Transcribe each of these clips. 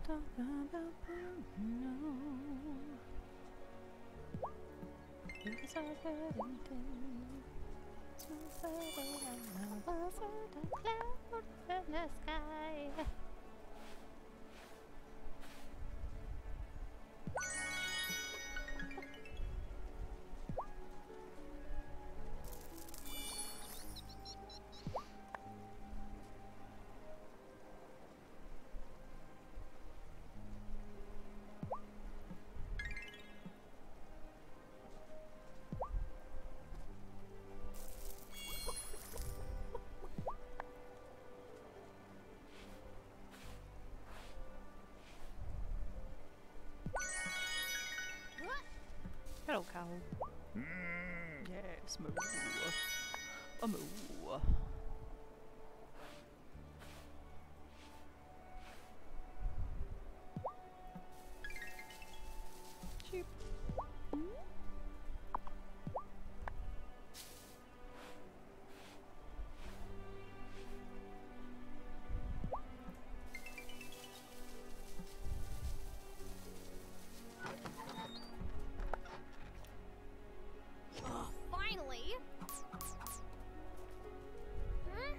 In the sky. Hello, cow. Yes, moo. A moo. Sheep. Finally! Huh?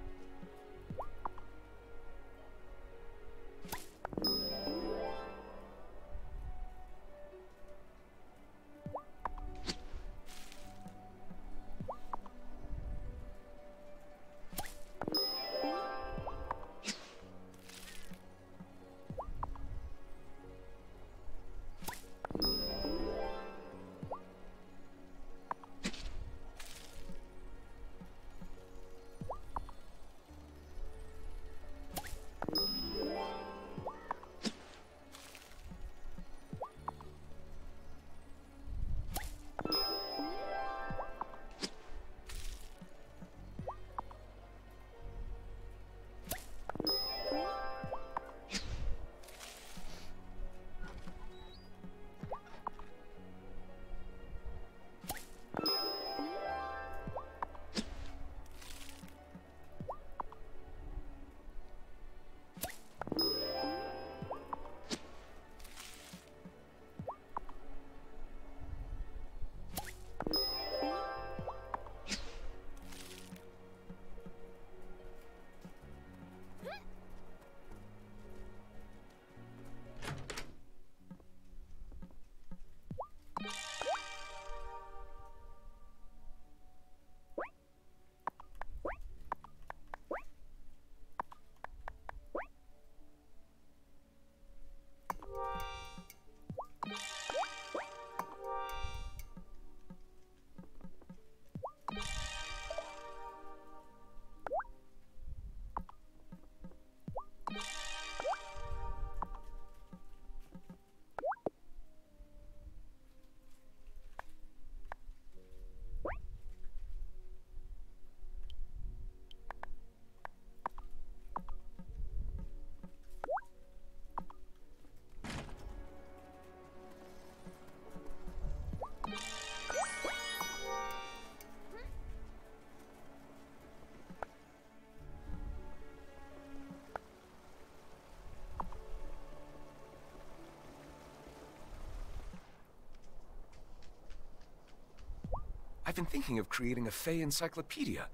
I've been thinking of creating a Fey encyclopedia.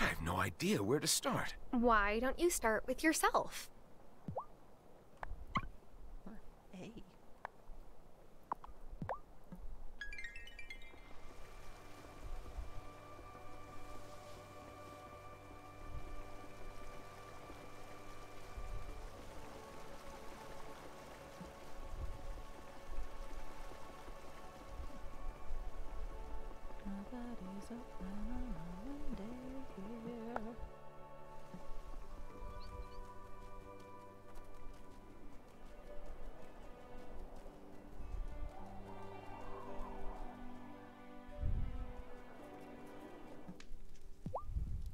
I have no idea where to start. Why don't you start with yourself? Hey. Nobody's up on a Monday here.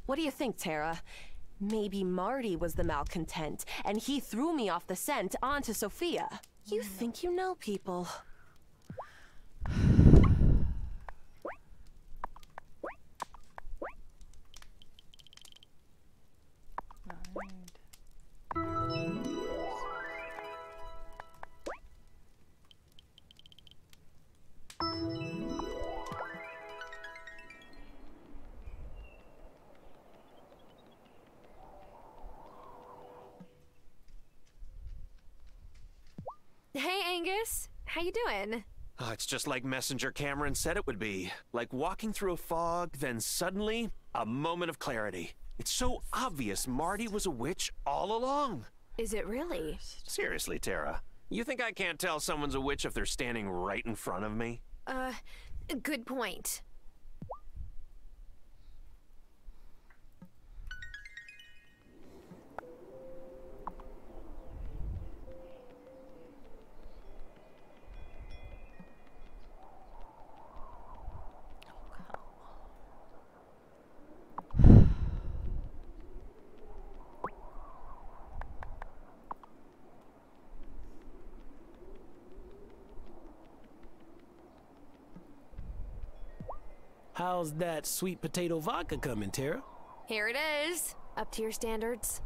What do you think, Tara? Maybe Marty was the malcontent, and he threw me off the scent onto Sophia. You think you know people. Marius. How you doing? Oh, it's just like Messenger Cameron said it would be. Like walking through a fog, then suddenly, a moment of clarity. It's so obvious Marty was a witch all along. Is it really? Seriously, Tara. You think I can't tell someone's a witch if they're standing right in front of me? Good point. How's that sweet potato vodka coming, Tara? Here it is. Up to your standards.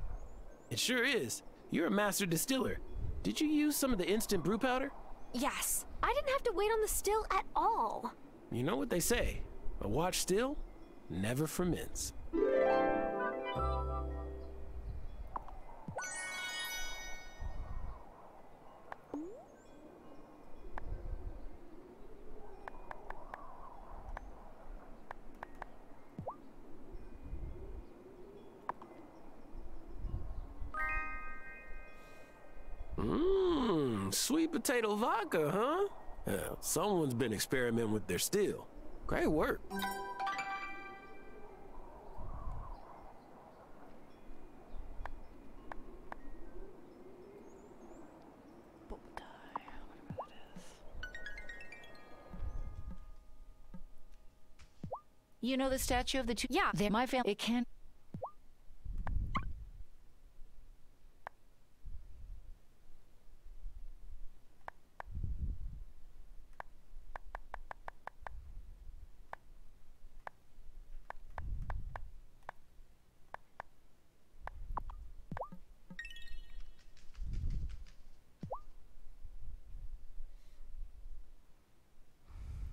It sure is. You're a master distiller. Did you use some of the instant brew powder? Yes. I didn't have to wait on the still at all. You know what they say, a watch still never ferments. Sweet potato vodka, huh? Yeah, someone's been experimenting with their still. Great work. You know the statue of the two? Yeah. They're my family. It can't.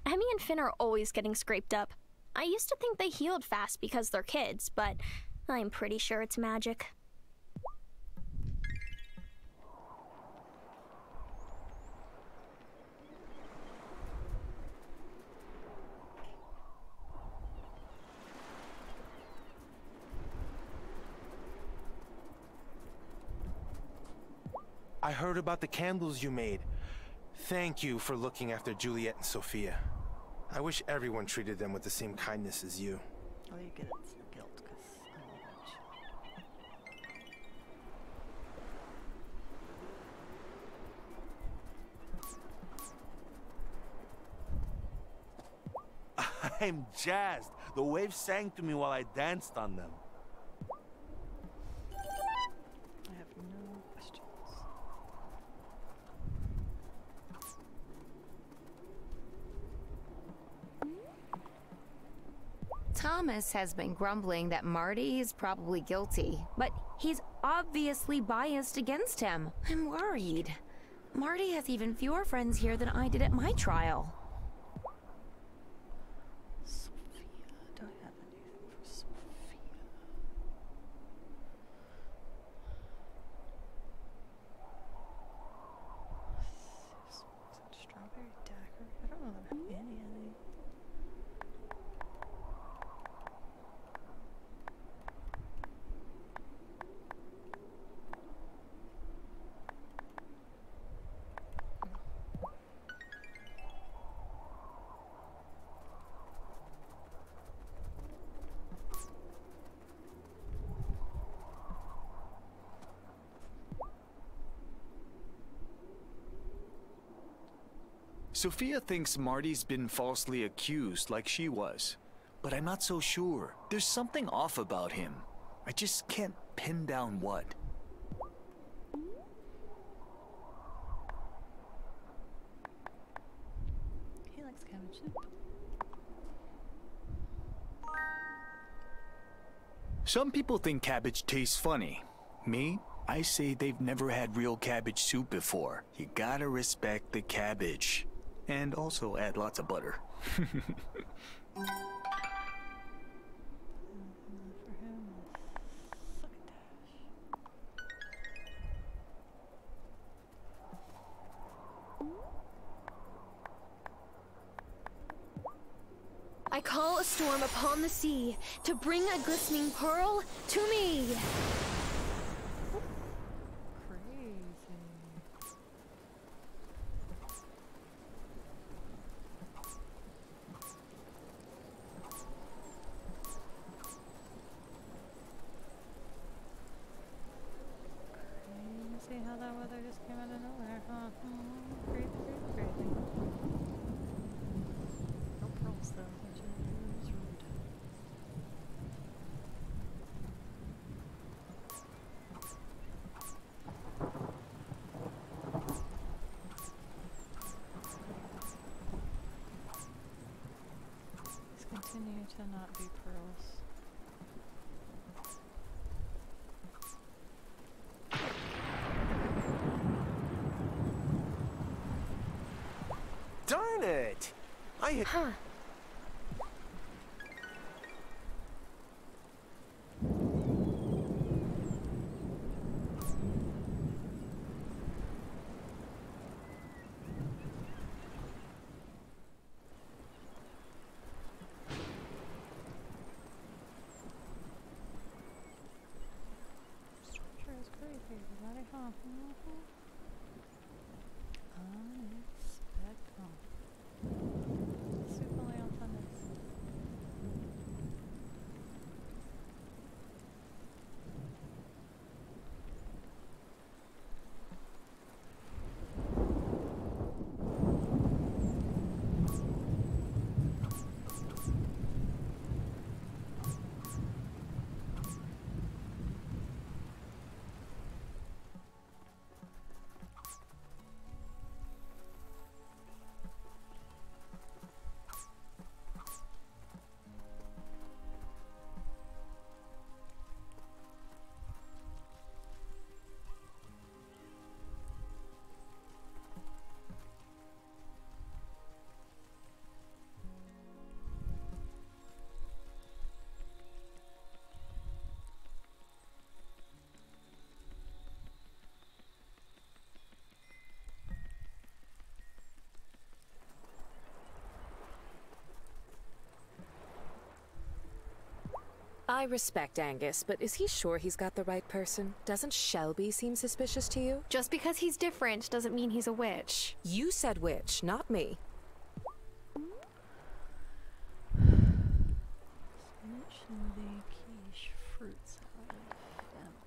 Emmy and Finn are always getting scraped up. I used to think they healed fast because they're kids, but I'm pretty sure it's magic. I heard about the candles you made. Thank you for looking after Juliet and Sophia. I wish everyone treated them with the same kindness as you. All you get is guilt, because I'm jazzed. The waves sang to me while I danced on them. I have no questions. Thomas has been grumbling that Marty is probably guilty, but he's obviously biased against him. I'm worried. Marty has even fewer friends here than I did at my trial. Sophia. Do I have anything for Sophia? Strawberry daiquiri? I don't know that I have any of these. Sophia thinks Marty's been falsely accused like she was. But I'm not so sure. There's something off about him. I just can't pin down what. He likes cabbage soup. Some people think cabbage tastes funny. Me? I say they've never had real cabbage soup before. You gotta respect the cabbage. And also add lots of butter. For him, succotash. I call a storm upon the sea to bring a glistening pearl to me. Crazy. Crazy how that weather just came out of nowhere, huh? Crazy, crazy, crazy. No pearls though, which is rude. These continue to not be pearls. Darn it! I had... Huh. Structure is crazy, everybody, huh? Unexpected. Super Leon Thunders. I respect Angus, but is he sure he's got the right person? Doesn't Shelby seem suspicious to you? Just because he's different doesn't mean he's a witch. You said witch, not me. Spinach and the quiche fruit salad. Animals.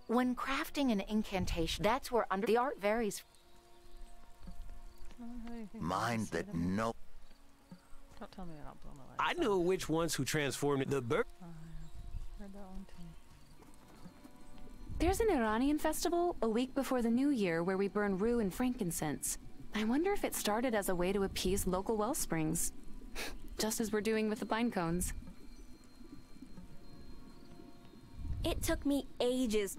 When crafting an incantation, that's where the art varies. Mind that no... Don't tell me I don't blow my lights I out. know which ones who transformed the bird. Oh, yeah. Heard that one too. There's an Iranian festival a week before the new year where we burn rue and frankincense. I wonder if it started as a way to appease local well springs. Just as we're doing with the pine cones. It took me ages.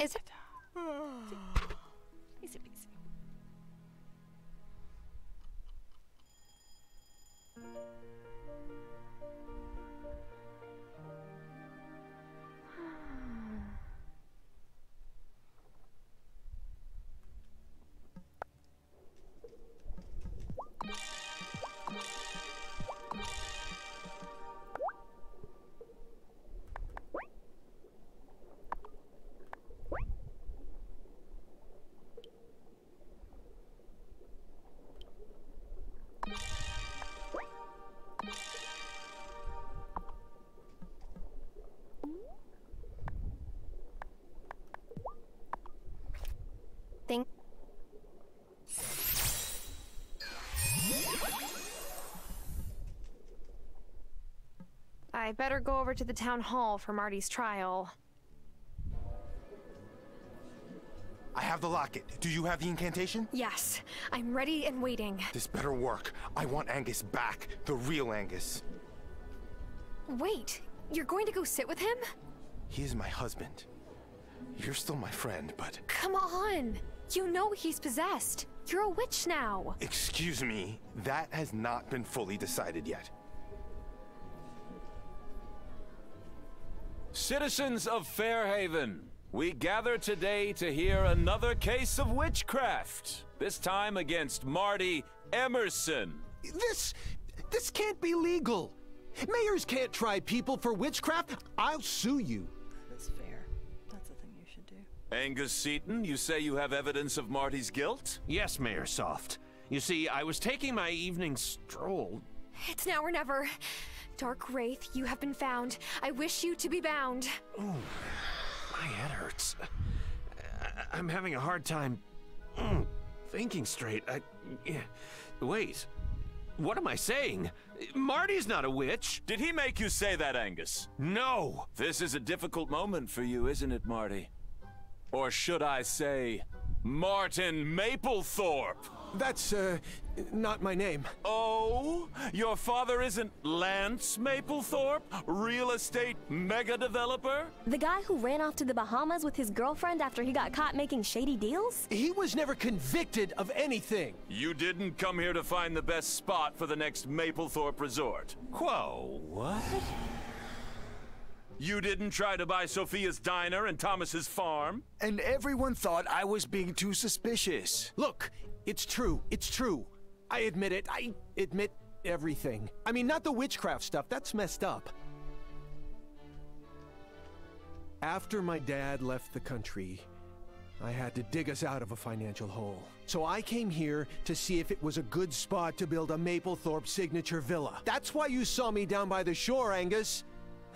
Is it? Easy peasy. Think. I better go over to the town hall for Marty's trial. I have the locket. Do you have the incantation? Yes, I'm ready and waiting. This better work. I want Angus back. The real Angus. Wait, you're going to go sit with him? He is my husband. You're still my friend, but... Come on! You know he's possessed. You're a witch now. Excuse me. That has not been fully decided yet. Citizens of Fairhaven, we gather today to hear another case of witchcraft. This time against Marty Emerson. This can't be legal. Mayors can't try people for witchcraft. I'll sue you. That's fair. That's the thing you should do. Angus Seaton, you say you have evidence of Marty's guilt? Yes, Mayor Soft. You see, I was taking my evening stroll. It's now or never. Dark Wraith, you have been found. I wish you to be bound. Ooh, my head hurts. I'm having a hard time thinking straight. Wait, what am I saying? Marty's not a witch. Did he make you say that, Angus? No. This is a difficult moment for you, isn't it, Marty? Or should I say, Martin Mapplethorpe? That's, not my name. Oh? Your father isn't Lance Mapplethorpe, real estate mega developer? The guy who ran off to the Bahamas with his girlfriend after he got caught making shady deals? He was never convicted of anything. You didn't come here to find the best spot for the next Mapplethorpe resort. Whoa, what? You didn't try to buy Sophia's diner and Thomas's farm? And everyone thought I was being too suspicious. Look, it's true. It's true. I admit it. I admit everything. I mean, not the witchcraft stuff, that's messed up. After my dad left the country, I had to dig us out of a financial hole. So I came here to see if it was a good spot to build a Maplethorpe signature villa. That's why you saw me down by the shore, Angus.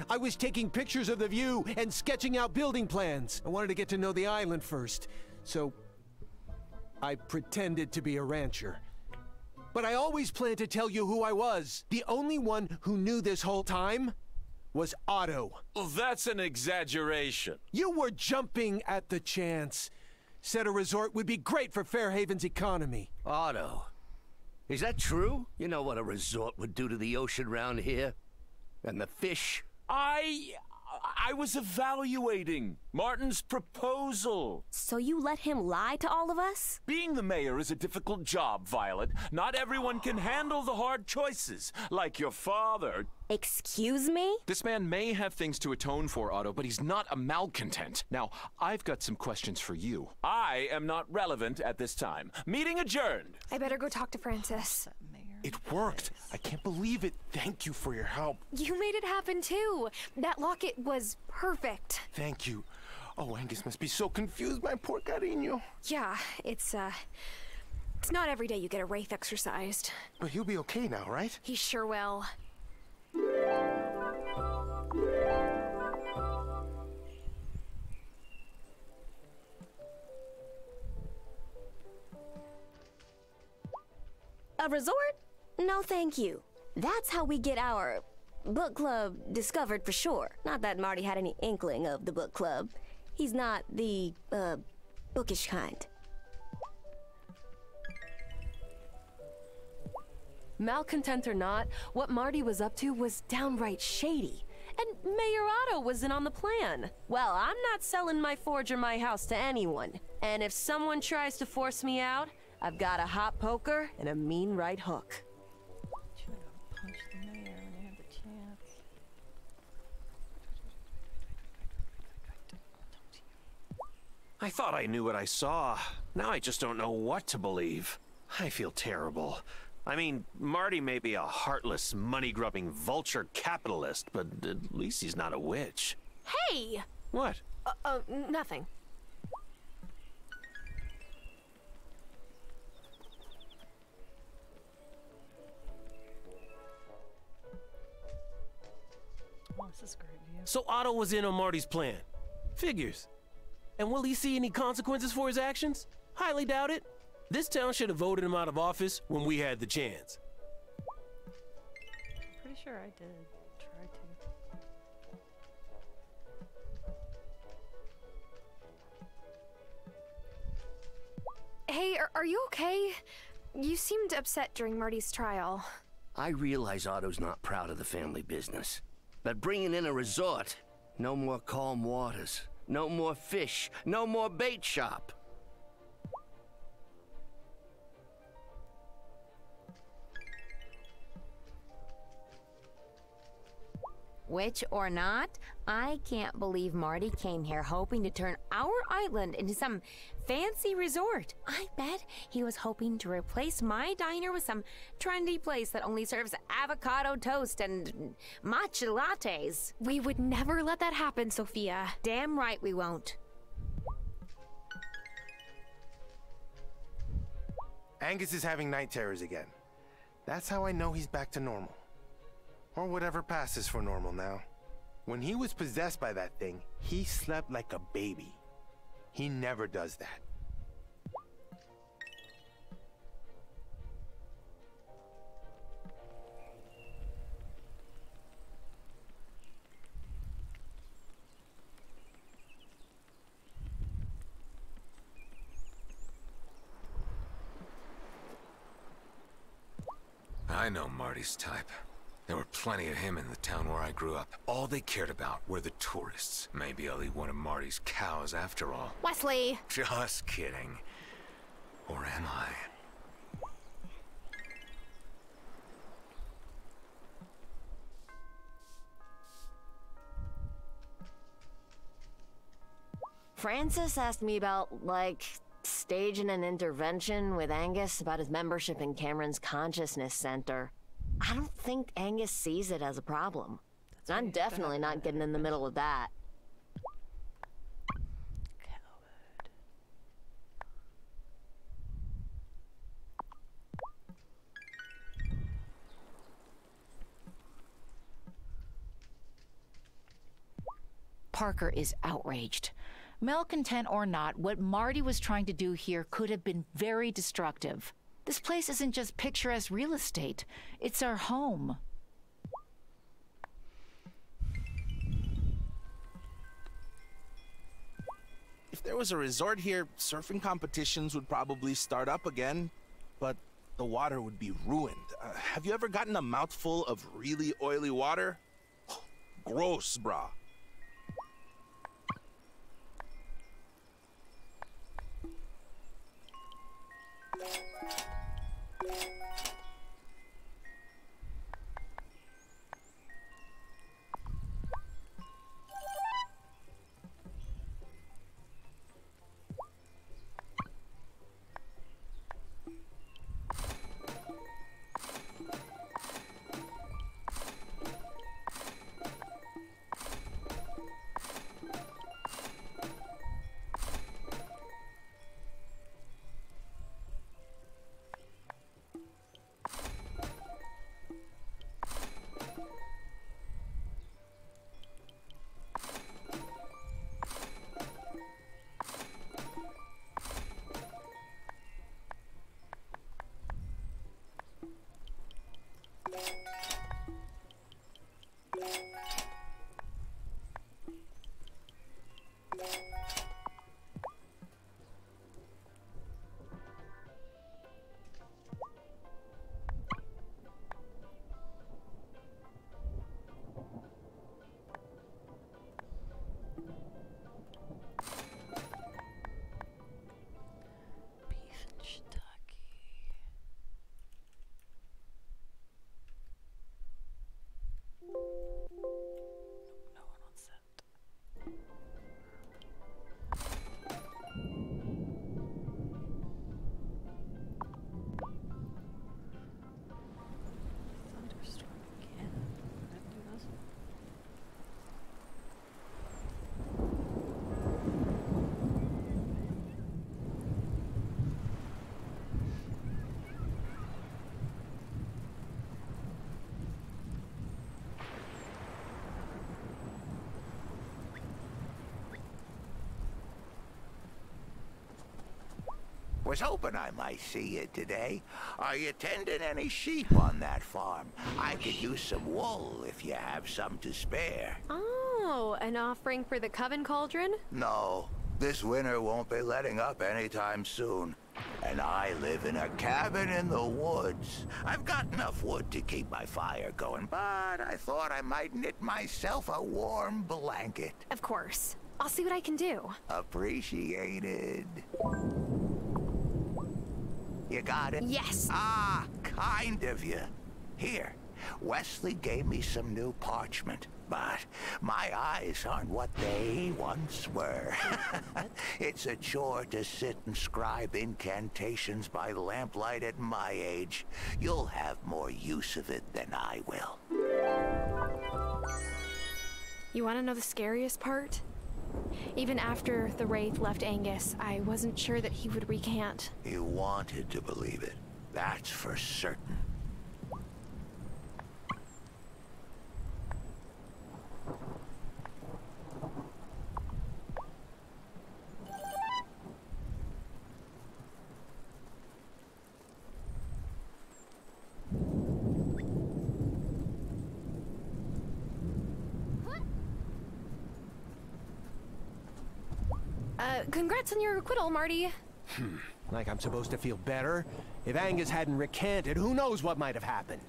I was taking pictures of the view and sketching out building plans. I wanted to get to know the island first, so I pretended to be a rancher. But I always planned to tell you who I was. The only one who knew this whole time was Otto. Well, that's an exaggeration. You were jumping at the chance. Said a resort would be great for Fairhaven's economy. Otto, is that true? You know what a resort would do to the ocean round here? And the fish? I was evaluating Martin's proposal. So you let him lie to all of us? Being the mayor is a difficult job, Violet. Not everyone can handle the hard choices, like your father. Excuse me? This man may have things to atone for, Otto, but he's not a malcontent. Now, I've got some questions for you. I am not relevant at this time. Meeting adjourned. I better go talk to Francis. It worked. I can't believe it. Thank you for your help. You made it happen too. That locket was perfect. Thank you. Oh, Angus must be so confused, my poor cariño. Yeah, it's not every day you get a wraith exercised. But he'll be okay now, right? He sure will. A resort? No, thank you. That's how we get our book club discovered for sure. Not that Marty had any inkling of the book club. He's not the, bookish kind. Malcontent or not, what Marty was up to was downright shady. And Mayor Otto was in on the plan. Well, I'm not selling my forge or my house to anyone. And if someone tries to force me out, I've got a hot poker and a mean right hook. Should have punched the mayor when he had the chance. I thought I knew what I saw. Now I just don't know what to believe. I feel terrible. I mean, Marty may be a heartless, money-grubbing vulture capitalist, but at least he's not a witch. Hey! What? Nothing. Oh, this is a great view. So Otto was in on Marty's plan. Figures. And will he see any consequences for his actions? Highly doubt it. This town should have voted him out of office when we had the chance. Pretty sure I did try to. Hey, are you okay? You seemed upset during Marty's trial. I realize Otto's not proud of the family business. But bringing in a resort, no more calm waters, no more fish, no more bait shop. Witch or not, I can't believe Marty came here hoping to turn our island into some fancy resort. I bet he was hoping to replace my diner with some trendy place that only serves avocado toast and matcha lattes. We would never let that happen, Sophia. Damn right we won't. Angus is having night terrors again. That's how I know he's back to normal. Or whatever passes for normal now. When he was possessed by that thing, he slept like a baby. He never does that. I know Marty's type. There were plenty of him in the town where I grew up. All they cared about were the tourists. Maybe I'll eat one of Marty's cows after all. Wesley! Just kidding. Or am I? Francis asked me about, like, staging an intervention with Angus about his membership in Cameron's Consciousness Center. I don't think Angus sees it as a problem. I'm definitely not getting in the middle of that. Parker is outraged. Malcontent or not, what Marty was trying to do here could have been very destructive. This place isn't just picturesque real estate, it's our home. If there was a resort here, surfing competitions would probably start up again, but the water would be ruined. Have you ever gotten a mouthful of really oily water? Gross, brah. Was hoping I might see you today. Are you tending any sheep on that farm? I could use some wool if you have some to spare. Oh, an offering for the Coven Cauldron? No, this winter won't be letting up anytime soon. And I live in a cabin in the woods. I've got enough wood to keep my fire going, but I thought I might knit myself a warm blanket. Of course. I'll see what I can do. Appreciated. You got it? Yes. Ah, kind of you. Here, Wesley gave me some new parchment, but my eyes aren't what they once were. It's a chore to sit and scribe incantations by lamplight at my age. You'll have more use of it than I will. You want to know the scariest part? Even after the Wraith left Angus, I wasn't sure that he would recant. You wanted to believe it. That's for certain. Congrats on your acquittal, Marty. Like I'm supposed to feel better? If Angus hadn't recanted, who knows what might have happened?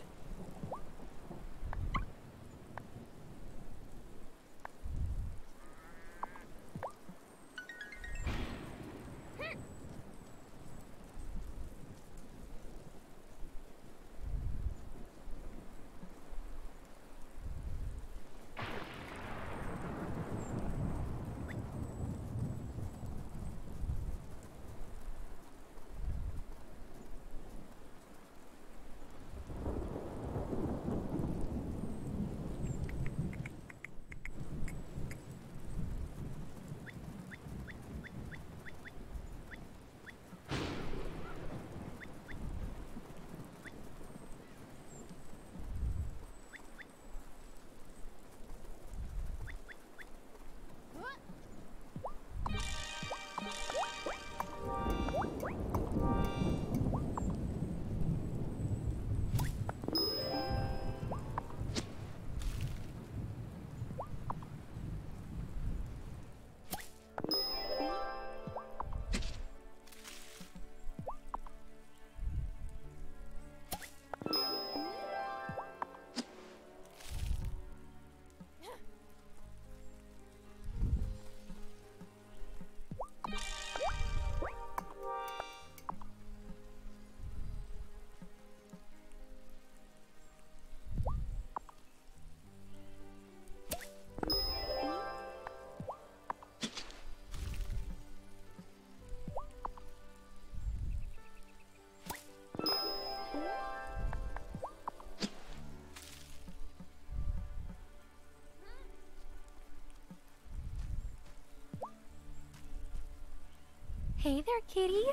Hey there, kitty.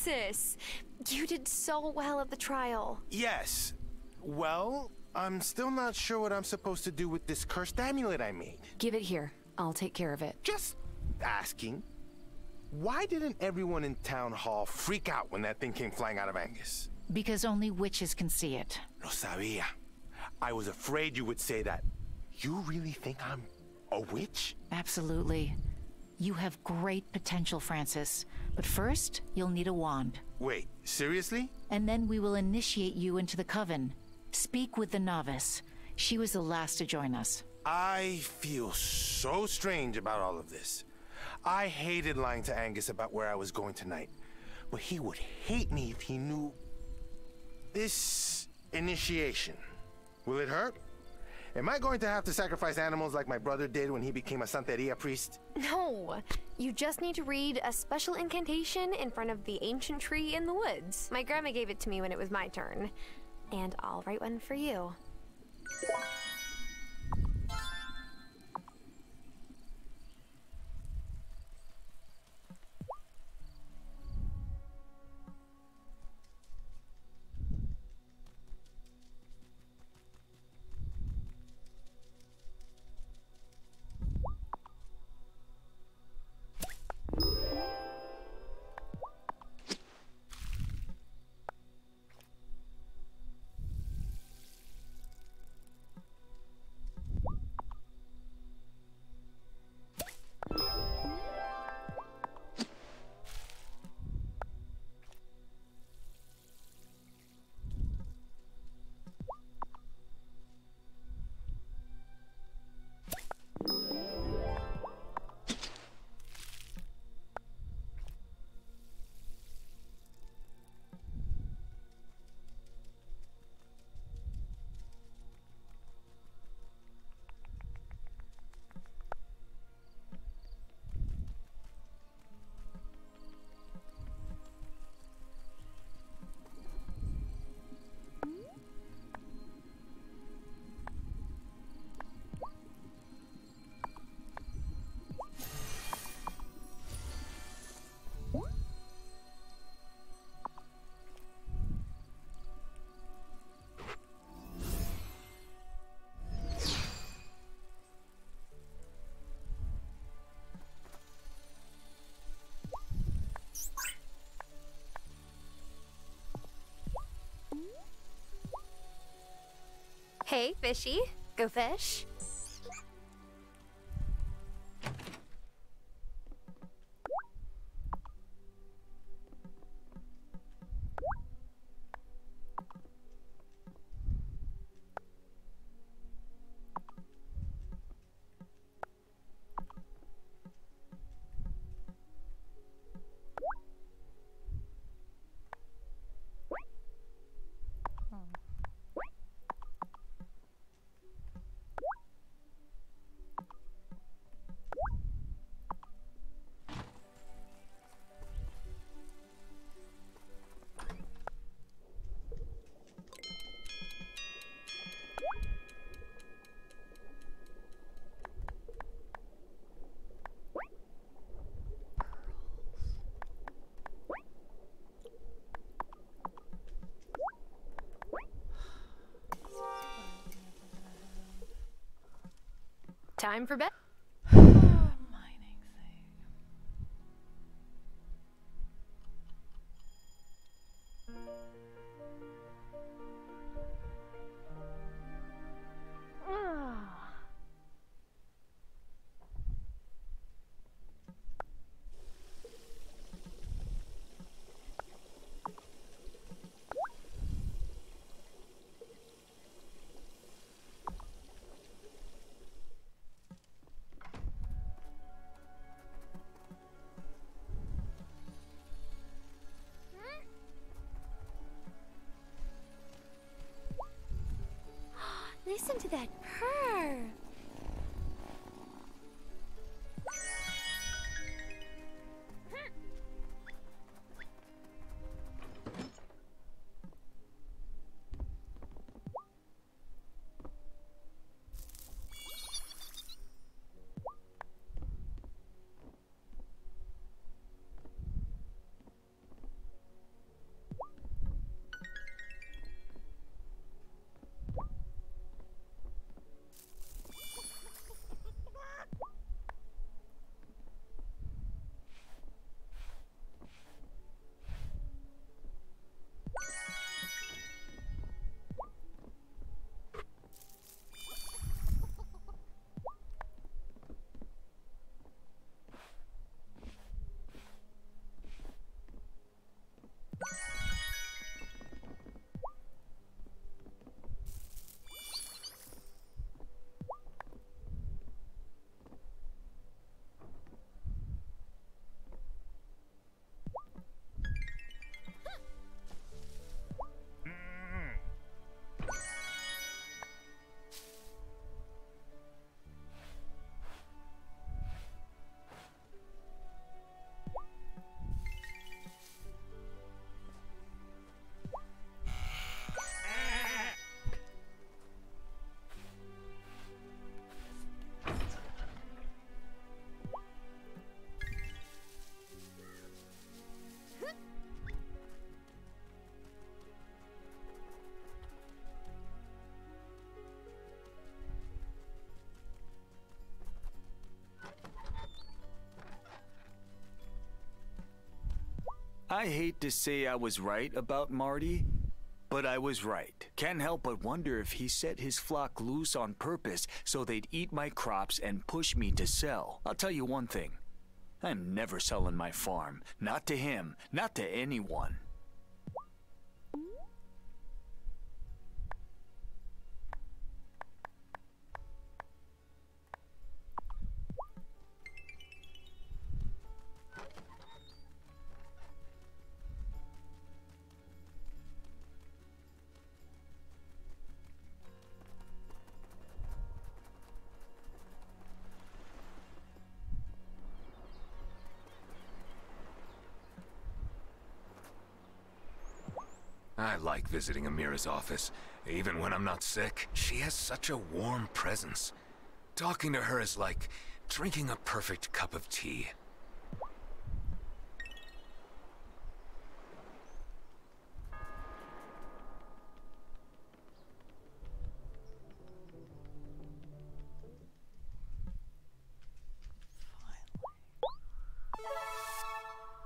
Francis, you did so well at the trial. Yes. Well, I'm still not sure what I'm supposed to do with this cursed amulet I made. Give it here. I'll take care of it. Just asking. Why didn't everyone in town hall freak out when that thing came flying out of Angus? Because only witches can see it. Lo sabía. I was afraid you would say that. You really think I'm a witch? Absolutely. You have great potential, Francis. But first, you'll need a wand. Wait, seriously? And then we will initiate you into the coven. Speak with the novice. She was the last to join us. I feel so strange about all of this. I hated lying to Angus about where I was going tonight. But he would hate me if he knew... this initiation. Will it hurt? Am I going to have to sacrifice animals like my brother did when he became a Santeria priest? No, you just need to read a special incantation in front of the ancient tree in the woods. My grandma gave it to me when it was my turn, and I'll write one for you. Hey, fishy. Go fish. Time for bed. Listen to that purr. I hate to say I was right about Marty, but I was right. Can't help but wonder if he set his flock loose on purpose so they'd eat my crops and push me to sell. I'll tell you one thing. I'm never selling my farm. Not to him, not to anyone. I like visiting Amira's office, even when I'm not sick. She has such a warm presence. Talking to her is like drinking a perfect cup of tea.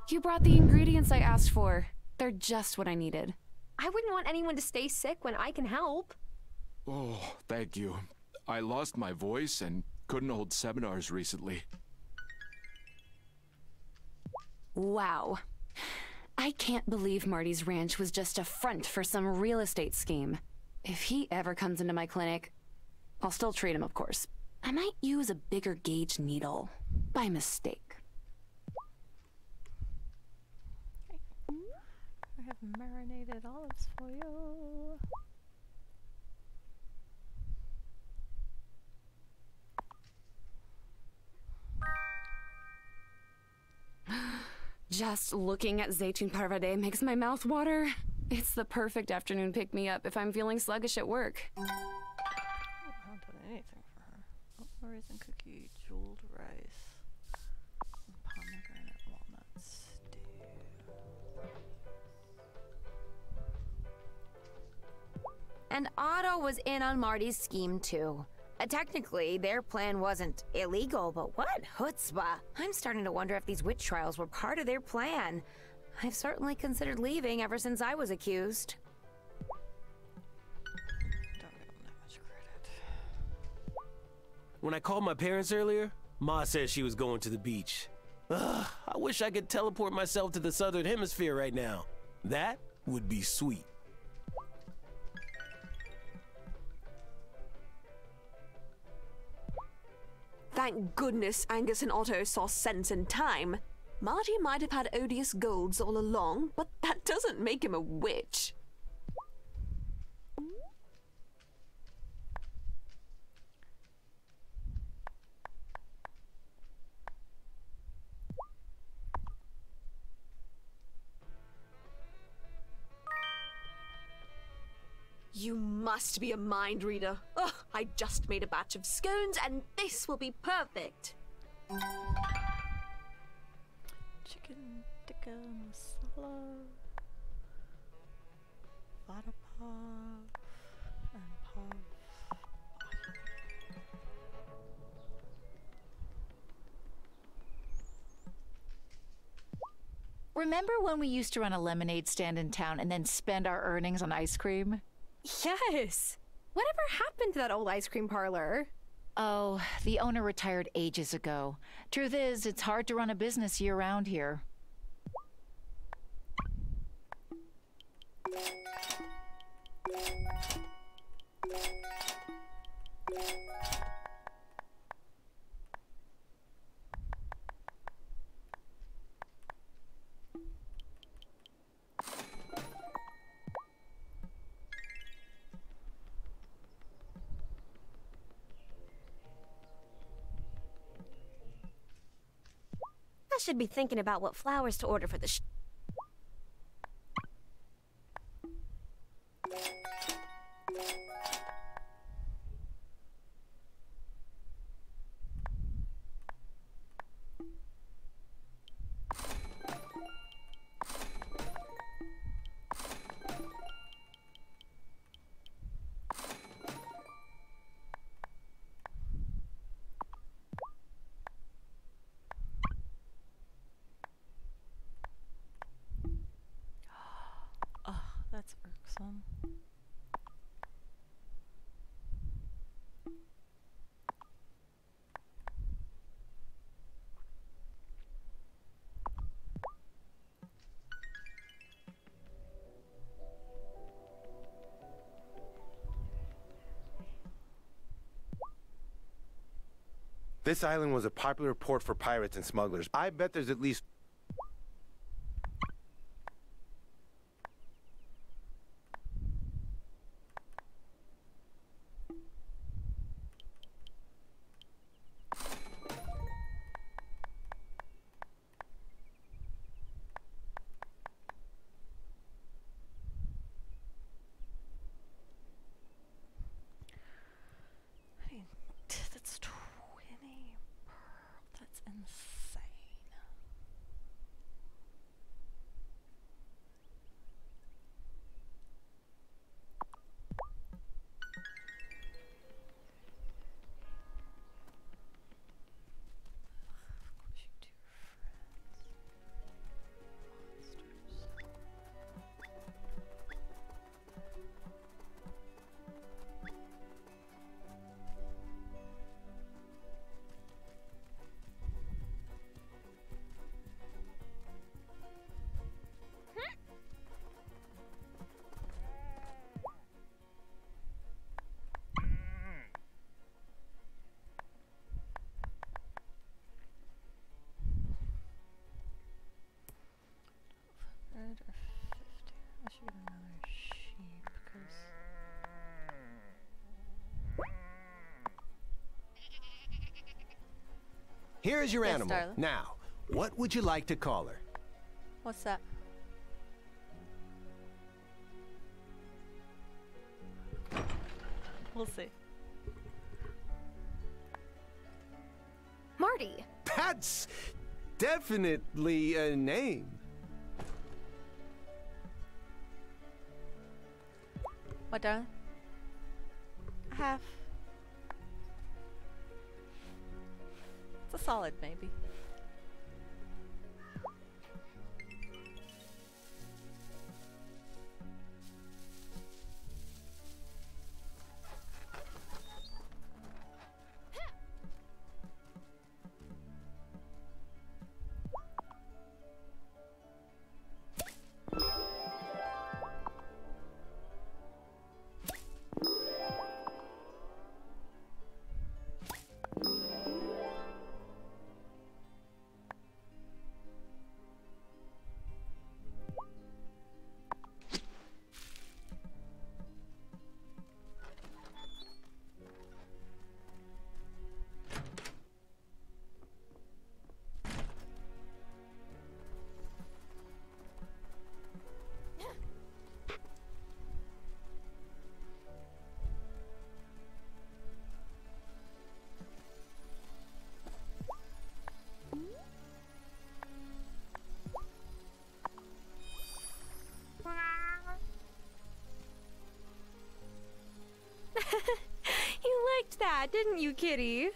You brought the ingredients I asked for. They're just what I needed. I wouldn't want anyone to stay sick when I can help. Oh, thank you. I lost my voice and couldn't hold seminars recently. Wow. I can't believe Marty's ranch was just a front for some real estate scheme. If he ever comes into my clinic, I'll still treat him, of course. I might use a bigger gauge needle. By mistake. I have marinated olives for you. Just looking at Zeytun Parvadeh makes my mouth water. It's the perfect afternoon pick-me-up if I'm feeling sluggish at work. I haven't done anything for her. Oh, raisin cookie, jeweled rice, and pomegranate walnut stew. And Otto was in on Marty's scheme too. Technically, their plan wasn't illegal, but what chutzpah! I'm starting to wonder if these witch trials were part of their plan. I've certainly considered leaving ever since I was accused. Don't give them that much credit. When I called my parents earlier, Ma said she was going to the beach. Ugh, I wish I could teleport myself to the southern hemisphere right now. That would be sweet. Thank goodness Angus and Otto saw sense in time. Marty might have had odious golds all along, but that doesn't make him a witch. You must be a mind reader. Ugh, I just made a batch of scones and this will be perfect. Chicken tikka masala, vada pav, and pav. Remember when we used to run a lemonade stand in town and then spend our earnings on ice cream? Yes! Whatever happened to that old ice cream parlor? Oh, the owner retired ages ago. Truth is, it's hard to run a business year-round here. I should be thinking about what flowers to order for the That's irksome. This island was a popular port for pirates and smugglers. I bet there's at least... That's 20 pearl. That's insane. Or 50. I should get another sheep because Here's your Yes, animal. darling. Now, what would you like to call her? what's that? We'll see. Marty! That's definitely a name. What, darling? Half. It's a solid maybe. You liked that, didn't you, kitty?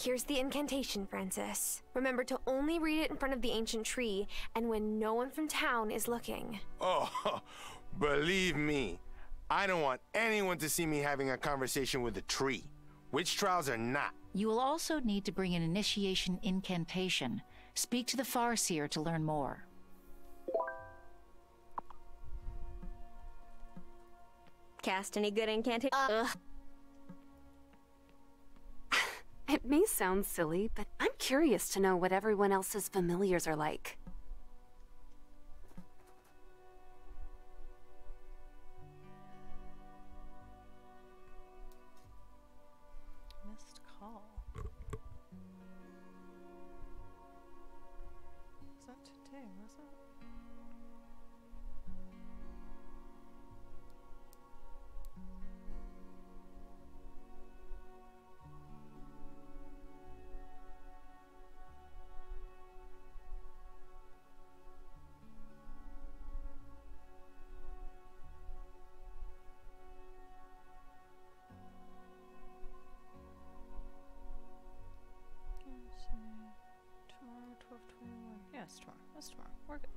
Here's the incantation, Francis. Remember to only read it in front of the ancient tree and when no one from town is looking. Oh, believe me, I don't want anyone to see me having a conversation with a tree. Witch trials are not. You will also need to bring an initiation incantation. Speak to the Farseer to learn more. Cast any good incantation? It may sound silly, but I'm curious to know what everyone else's familiars are like. Missed call. Was that today, was it? Let's see. Tomorrow, 12:21. Yeah, it's tomorrow. That's tomorrow. We're good.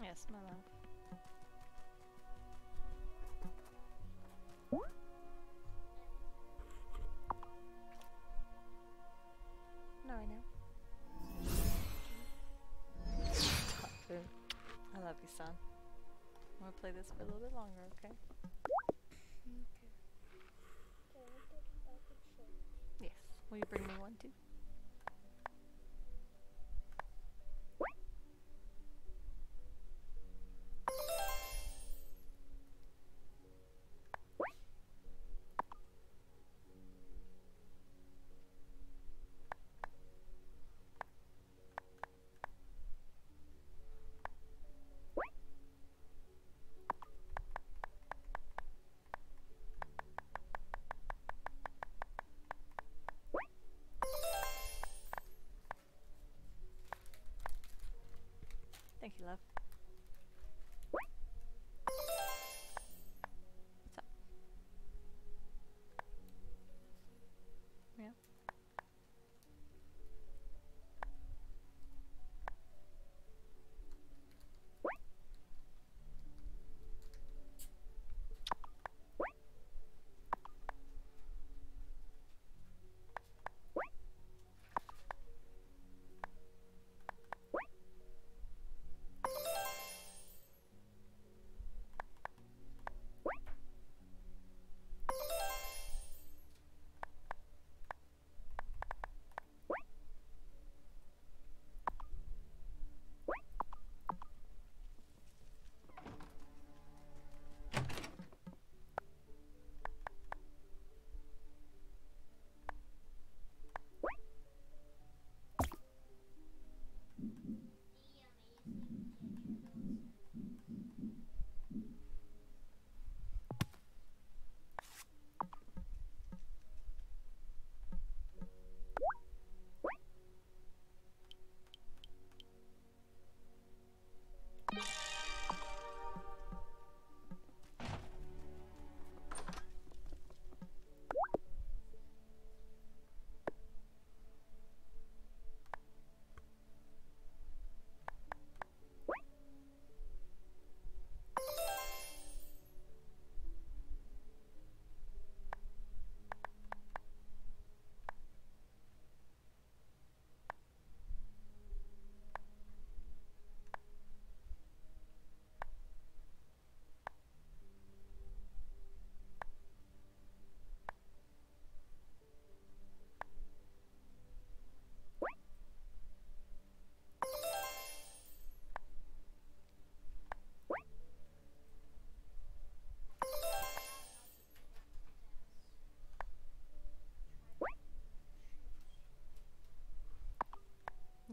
Yes, my love. No, I know. I love you, son. I'm gonna play this for a little bit longer, okay? Yes. Will you bring me one too? Thank you, love. What's up? Yeah.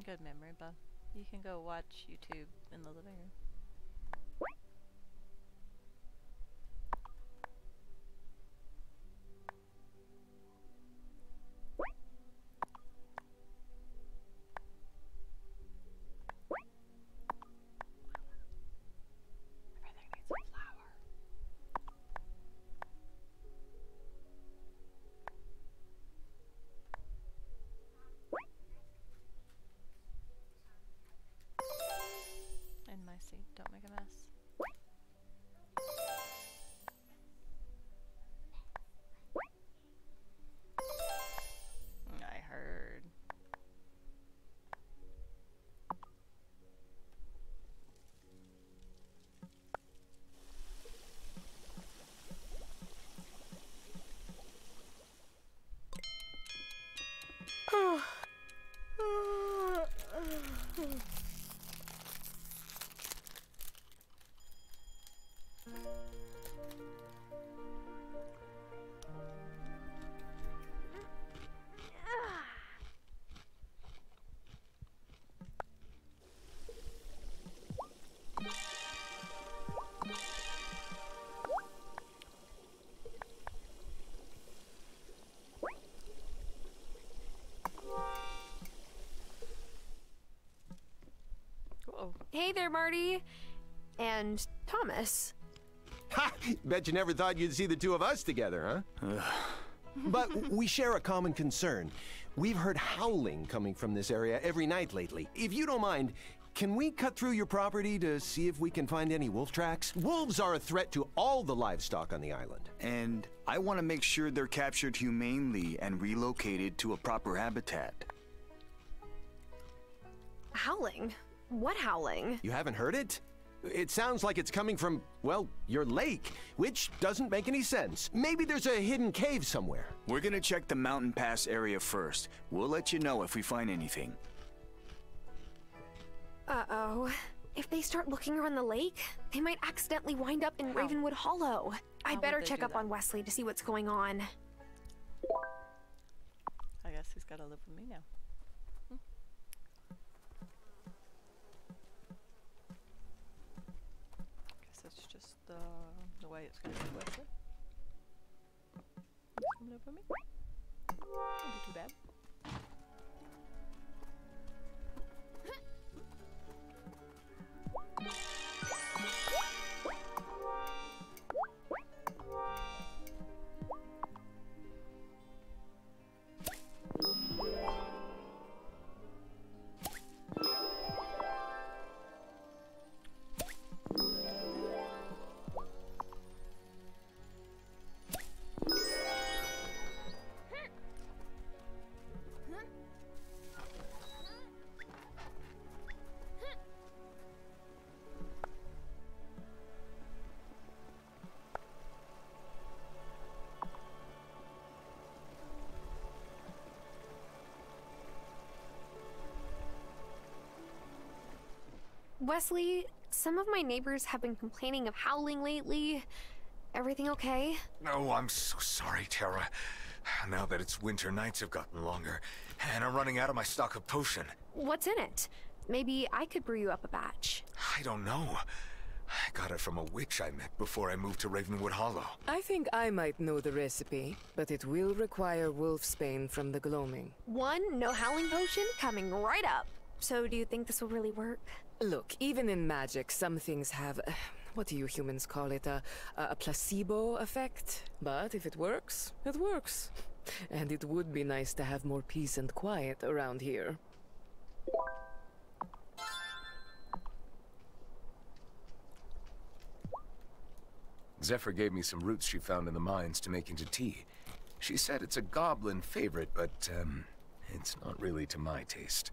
Good memory, Bob. You can go watch YouTube in the living room. In my seat, don't make a mess. I heard. Hey there, Marty. And Thomas. Ha! Bet you never thought you'd see the two of us together, huh? But we share a common concern. We've heard howling coming from this area every night lately. If you don't mind, can we cut through your property to see if we can find any wolf tracks? Wolves are a threat to all the livestock on the island. And I want to make sure they're captured humanely and relocated to a proper habitat. Howling? What howling? You haven't heard it? It sounds like it's coming from, well, your lake, which doesn't make any sense. Maybe there's a hidden cave somewhere. We're gonna check the mountain pass area first. We'll let you know if we find anything. Uh-oh. If they start looking around the lake, they might accidentally wind up in Ravenwood Hollow. I better check up on Wesley to see what's going on. I guess he's gotta live with me now. That's just the way it's going to be with it. Just come live with me. Won't be too bad. Wesley, some of my neighbors have been complaining of howling lately. Everything okay? Oh, I'm so sorry, Tara. Now that it's winter, nights have gotten longer, and I'm running out of my stock of potion. What's in it? Maybe I could brew you up a batch. I don't know. I got it from a witch I met before I moved to Ravenwood Hollow. I think I might know the recipe, but it will require wolfsbane from the gloaming. One no howling potion coming right up. So do you think this will really work? Look, even in magic, some things have, what do you humans call it, a placebo effect? But if it works, it works. And it would be nice to have more peace and quiet around here. Zephyr gave me some roots she found in the mines to make into tea. She said it's a goblin favorite, but, it's not really to my taste.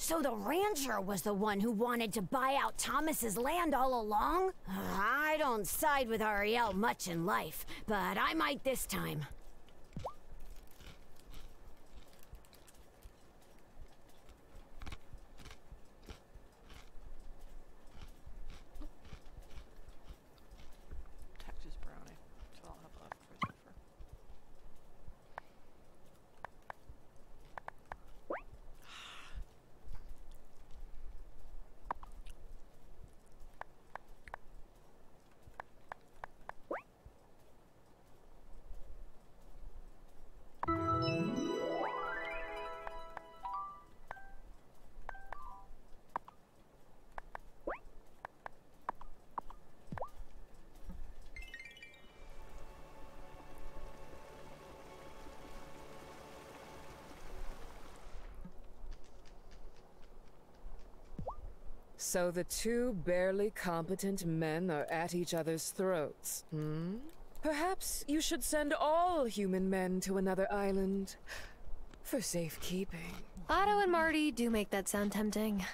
So the rancher was the one who wanted to buy out Thomas's land all along? I don't side with Ariel much in life, but I might this time. So the two barely competent men are at each other's throats, hmm? Perhaps you should send all human men to another island for safekeeping. Otto and Marty do make that sound tempting,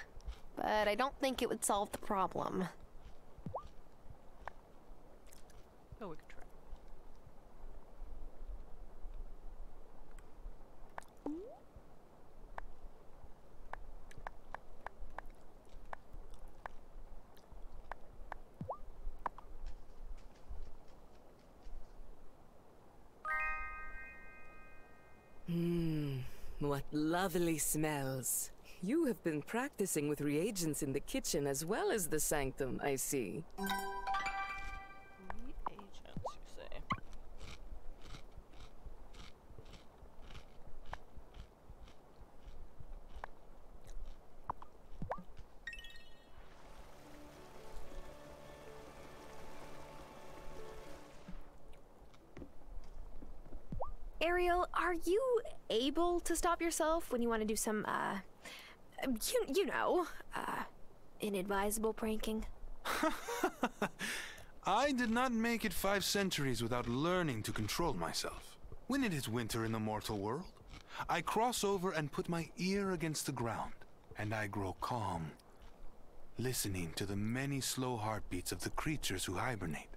but I don't think it would solve the problem. Oh, we could try. What lovely smells. You have been practicing with reagents in the kitchen as well as the sanctum, I see. Reagents, you say? Ariel, are you able to stop yourself when you want to do some, inadvisable pranking? I did not make it 5 centuries without learning to control myself. When it is winter in the mortal world, I cross over and put my ear against the ground, and I grow calm, listening to the many slow heartbeats of the creatures who hibernate.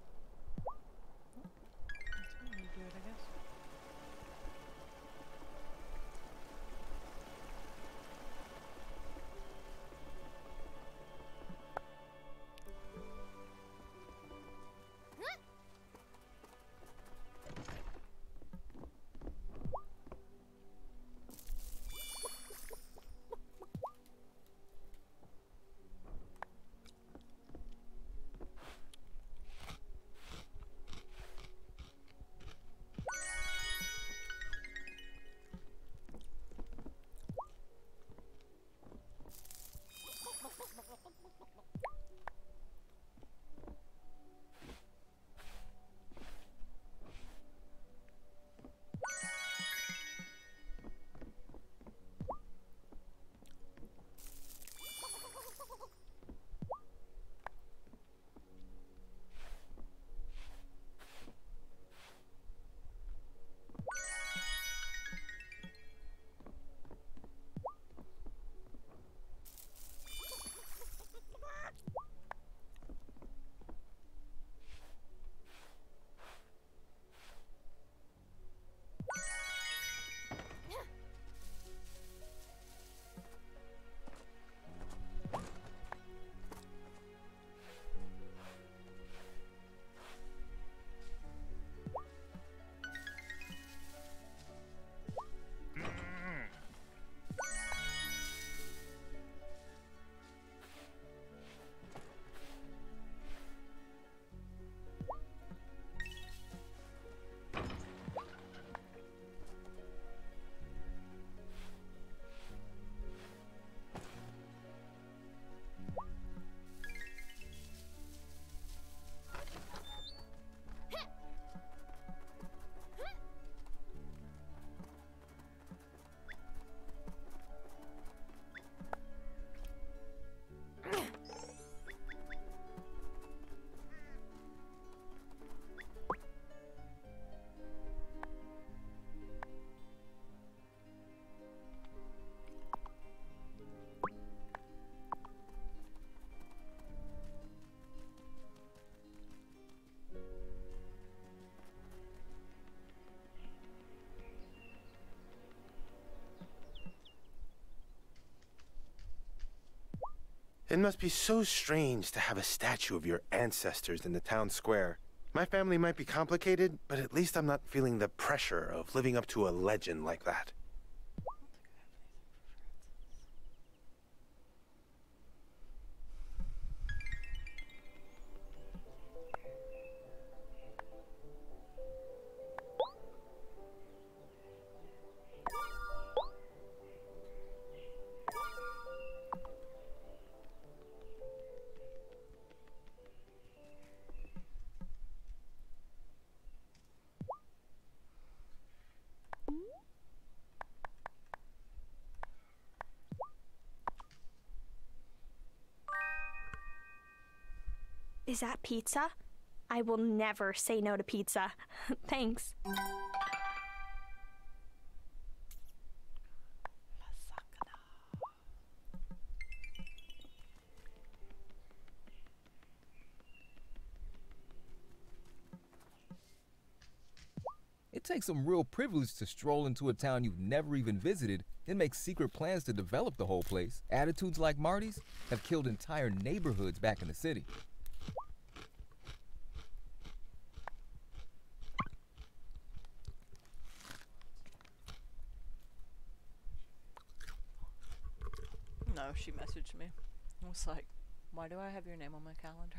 It must be so strange to have a statue of your ancestors in the town square. My family might be complicated, but at least I'm not feeling the pressure of living up to a legend like that. Is that pizza? I will never say no to pizza. Thanks. It takes some real privilege to stroll into a town you've never even visited and make secret plans to develop the whole place. Attitudes like Marty's have killed entire neighborhoods back in the city. No, she messaged me. I was like, why do I have your name on my calendar?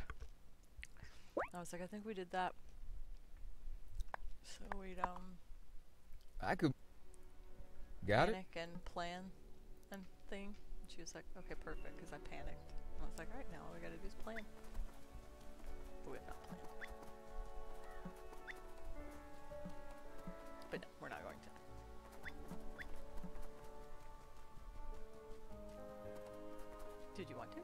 I was like, I think we did that. So we'd I could got it. panic and plan and thing. And she was like, okay, perfect, because I panicked. And I was like, all right, now all we gotta do is plan. But we have not planned. But no, we're not going to. Did you want to?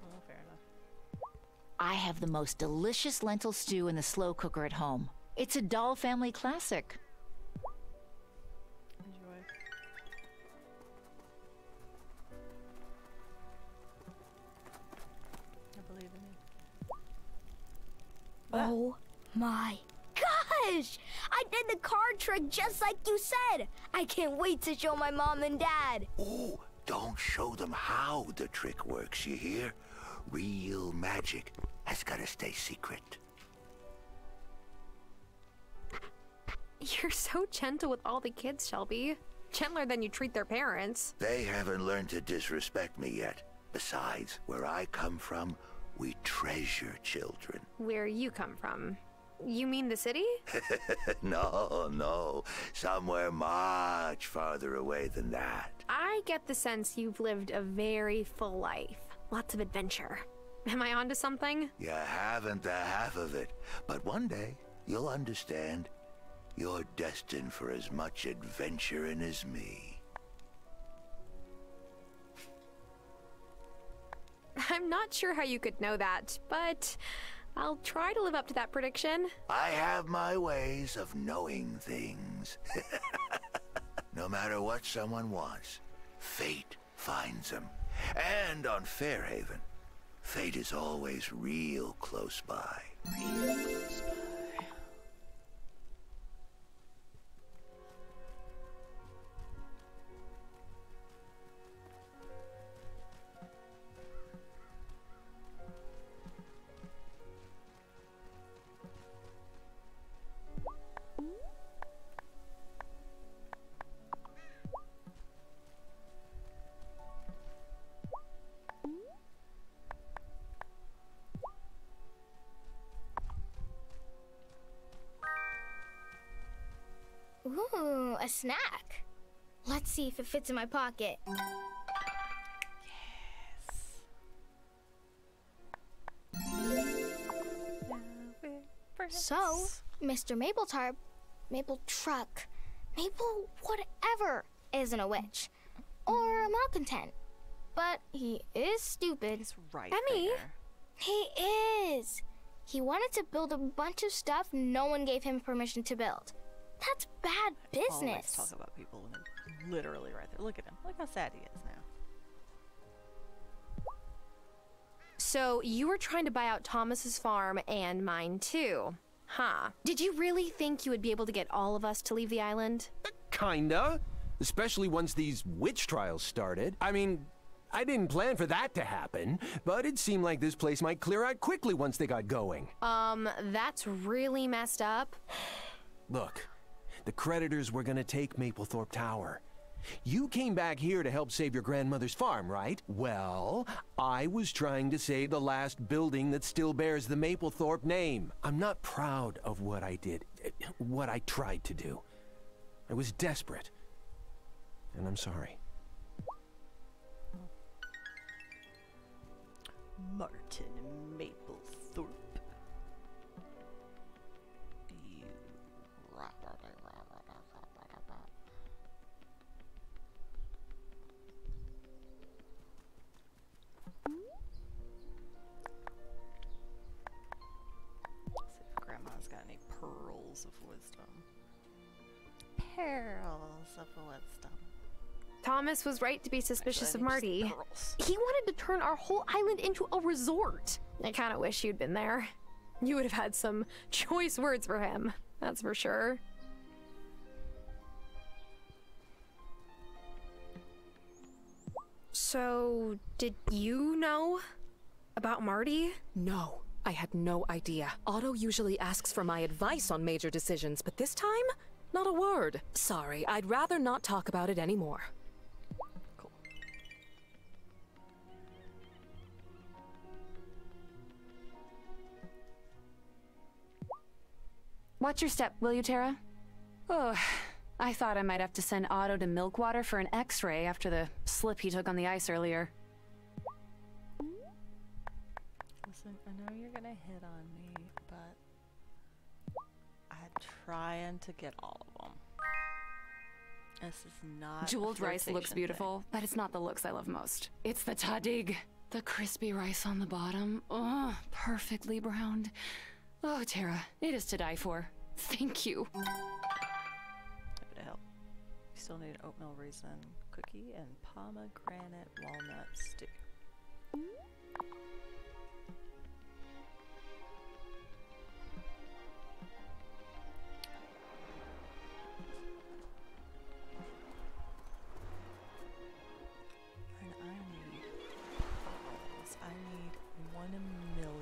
Oh, fair enough. I have the most delicious lentil stew in the slow cooker at home. It's a Dahl family classic. Enjoy. I believe in you. Oh my gosh! I did the card trick just like you said! I can't wait to show my mom and dad! Oh, don't show them how the trick works, you hear? Real magic has gotta stay secret. You're so gentle with all the kids, Shelby. Gentler than you treat their parents. They haven't learned to disrespect me yet. Besides, where I come from, we treasure children. Where you come from? You mean the city? No, somewhere much farther away than that. I get the sense you've lived a very full life. Lots of adventure. Am I onto something? You haven't the half of it, but one day you'll understand. You're destined for as much adventuring as me. I'm not sure how you could know that, but I'll try to live up to that prediction. I have my ways of knowing things. No matter what someone wants, fate finds them. And on Fairhaven, fate is always real close by. Ooh, a snack. Let's see if it fits in my pocket. So, Mr. Maple Truck, Maple whatever, isn't a witch. Or a malcontent. But he is stupid. He's right Emmy, he is. He wanted to build a bunch of stuff no one gave him permission to build. That's bad business. Always talk about people when they're literally right there. Look at him. Look how sad he is now. So you were trying to buy out Thomas's farm and mine too, huh? Did you really think you would be able to get all of us to leave the island? Kinda. Especially once these witch trials started. I mean, I didn't plan for that to happen, but it seemed like this place might clear out quickly once they got going. That's really messed up. Look, the creditors were gonna take Maplethorpe Tower. You came back here to help save your grandmother's farm, right? Well, I was trying to save the last building that still bears the Maplethorpe name. I'm not proud of what I did, what I tried to do. I was desperate, and I'm sorry. Martin Maplethorpe. You. Thomas was right to be suspicious of Actually, I need Marty. just He wanted to turn our whole island into a resort. I kind of wish you'd been there. You would have had some choice words for him, that's for sure. So, did you know about Marty? No, I had no idea. Otto usually asks for my advice on major decisions, but this time, not a word. Sorry, I'd rather not talk about it anymore. Cool. Watch your step, will you, Tara? Oh, I thought I might have to send Otto to Milkwater for an x-ray after the slip he took on the ice earlier. Listen, I know you're gonna hit on me, but I'm trying to get all of them. This is not Jeweled a rice looks flirtation beautiful, but it's not the looks I love most. It's the tadig. The crispy rice on the bottom. Oh, perfectly browned. Oh, Tara, it is to die for. Thank you. Happy to help. You still need oatmeal raisin cookie and pomegranate walnut stew. And I need pearls. I need 1,000,000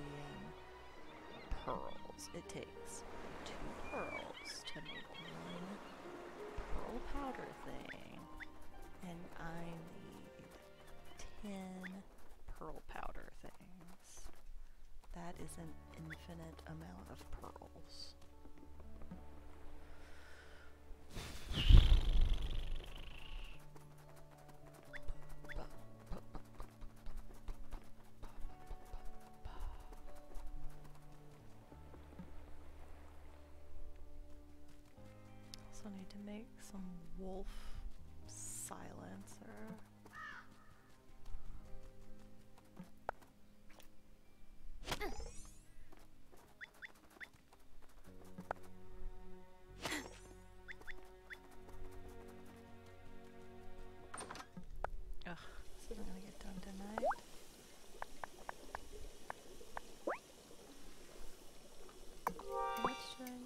pearls. It takes 2 pearls to make 1 pearl powder thing. And I need 10 pearl powder things. That is an infinite amount of pearls. Also need to make some wolf silencer. Ugh, this isn't gonna get done tonight. How much do I need?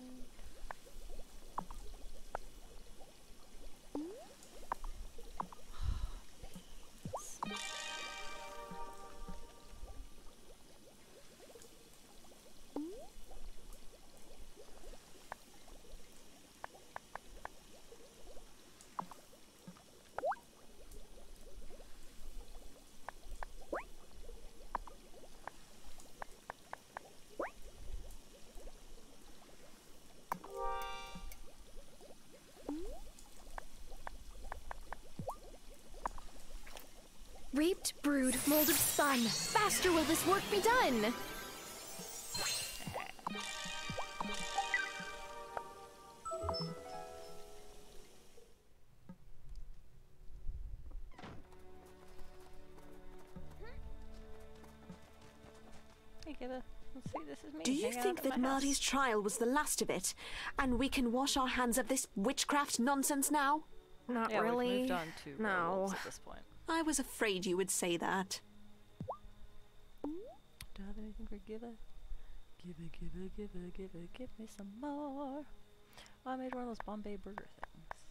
Reaped, brood, molded sun. Faster will this work be done. Hey, Gibba. Let's see, this is me. Do you hanging out think at that my house. Marty's trial was the last of it, and we can wash our hands of this witchcraft nonsense now? Not Yeah, really. we've moved on to werewolves at this point. I was afraid you would say that. Do I have anything for Gibba? Gibba, give me some more. Oh, I made one of those Bombay burger things.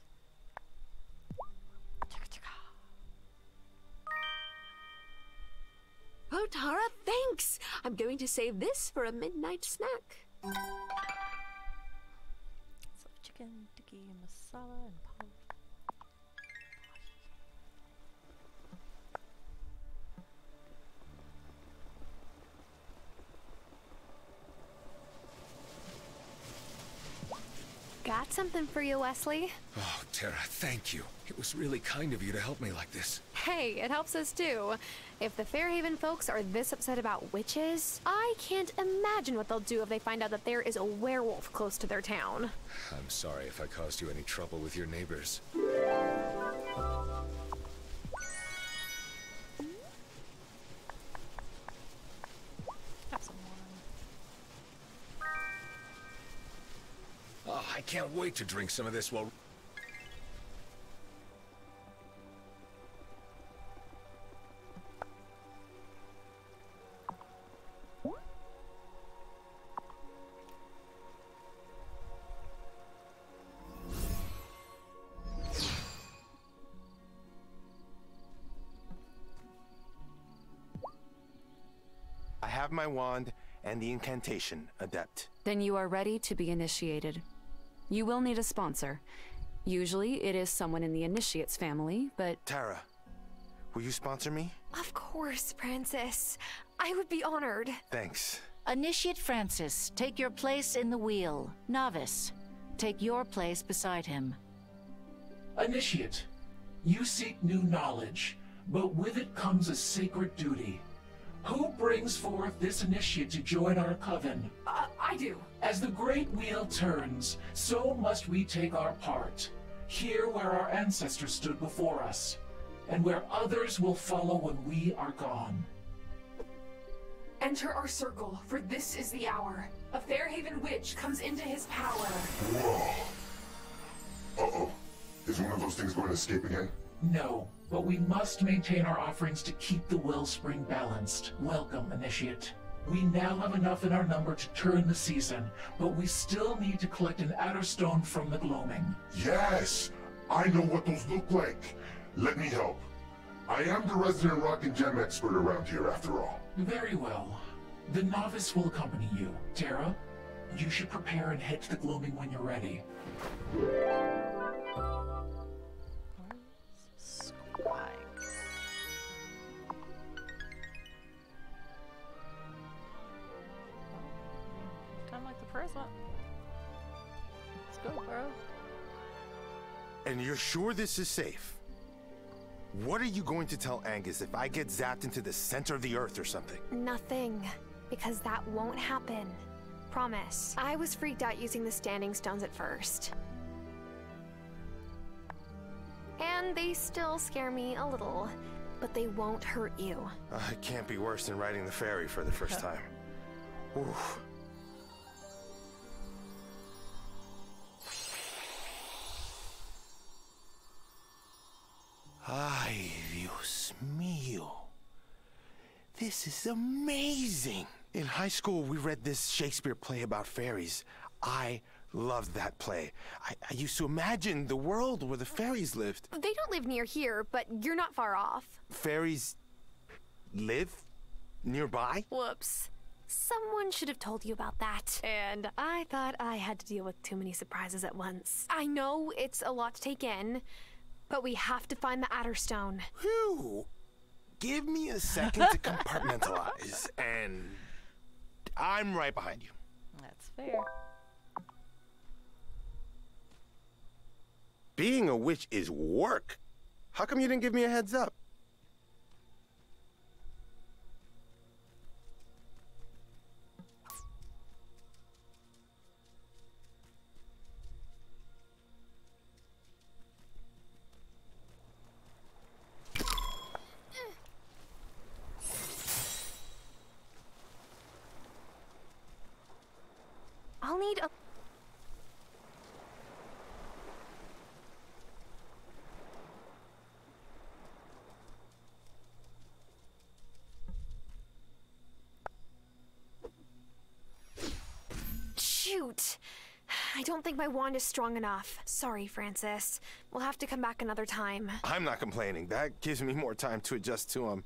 Oh, Tara, thanks! I'm going to save this for a midnight snack. So chicken tikka masala and pol. Got something for you, Wesley. Oh, Tara, thank you. It was really kind of you to help me like this. Hey, it helps us too. If the Fairhaven folks are this upset about witches, I can't imagine what they'll do if they find out that there is a werewolf close to their town. I'm sorry if I caused you any trouble with your neighbors. Have some wine. Oh, I can't wait to drink some of this while... have my wand and the incantation, Adept. Then you are ready to be initiated. You will need a sponsor. Usually it is someone in the initiate's family, but... Tara, will you sponsor me? Of course, Francis. I would be honored. Thanks. Initiate Francis, take your place in the wheel. Novice, take your place beside him. Initiate, you seek new knowledge, but with it comes a sacred duty. Who brings forth this initiate to join our coven? I do. As the great wheel turns, so must we take our part. Here where our ancestors stood before us, and where others will follow when we are gone. Enter our circle, for this is the hour. A Fairhaven witch comes into his power. Whoa. Uh-oh. Is one of those things going to escape again? No, but we must maintain our offerings to keep the wellspring balanced. Welcome, Initiate. We now have enough in our number to turn the season, but we still need to collect an adder stone from the gloaming. Yes! I know what those look like. Let me help. I am the resident rock and gem expert around here, after all. Very well. The novice will accompany you. Tara, you should prepare and head to the gloaming when you're ready. Kind of like the first one. Let's go, bro. And you're sure this is safe? What are you going to tell Angus if I get zapped into the center of the earth or something? Nothing, because that won't happen. Promise. I was freaked out using the standing stones at first. And they still scare me a little, but they won't hurt you. It can't be worse than riding the ferry for the first time. Oof. Ay, Dios mío. This is amazing. In high school, we read this Shakespeare play about fairies. I loved that play. I used to imagine the world where the fairies lived. They don't live near here, but you're not far off. Fairies live nearby? Whoops. Someone should have told you about that. And I thought I had to deal with too many surprises at once. I know it's a lot to take in, but we have to find the Adder Stone. Whew. Give me a second to compartmentalize, and I'm right behind you. That's fair. Being a witch is work. How come you didn't give me a heads up? I'll need a... Shoot! I don't think my wand is strong enough. Sorry, Francis. We'll have to come back another time. I'm not complaining. That gives me more time to adjust to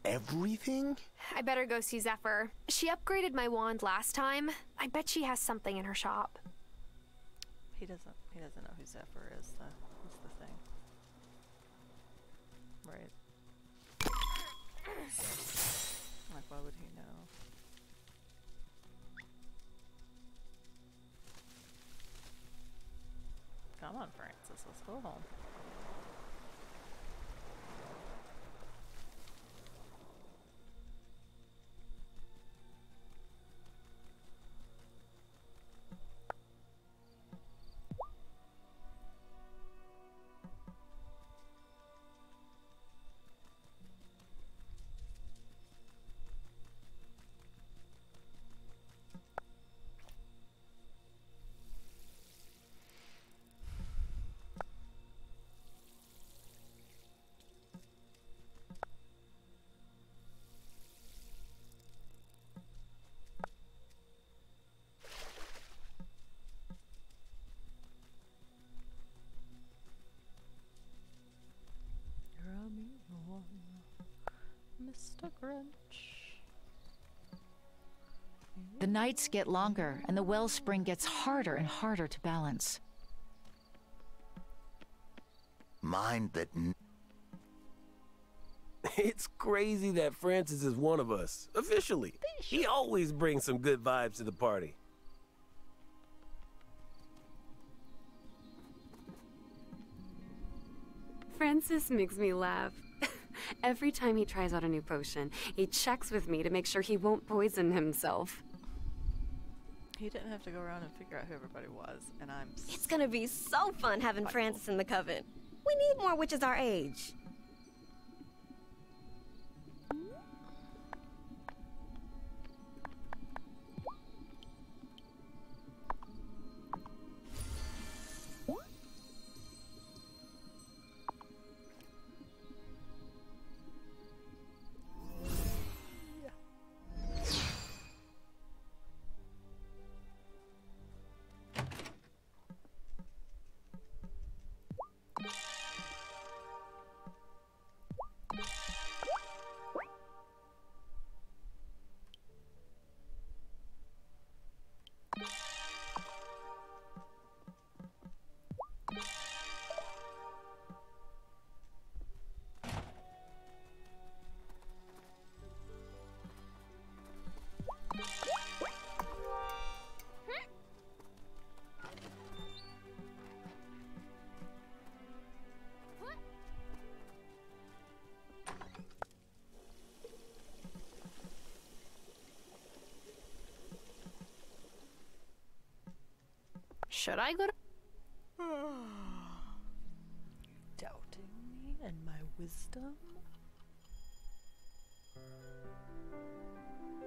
everything? I better go see Zephyr. She upgraded my wand last time. I bet she has something in her shop. He doesn't know who Zephyr is, though. That's the thing. Right. Like, why would he know? Come on, Francis, let's go home. Mr. Grinch. The nights get longer, and the wellspring gets harder and harder to balance. Mind that... It's crazy that Francis is one of us, officially. He always brings some good vibes to the party. Francis makes me laugh. Every time he tries out a new potion, he checks with me to make sure he won't poison himself. He didn't have to go around and figure out who everybody was, and I'm... It's gonna be so fun having Francis in the coven. We need more witches our age. Should I go to... Doubting me and my wisdom?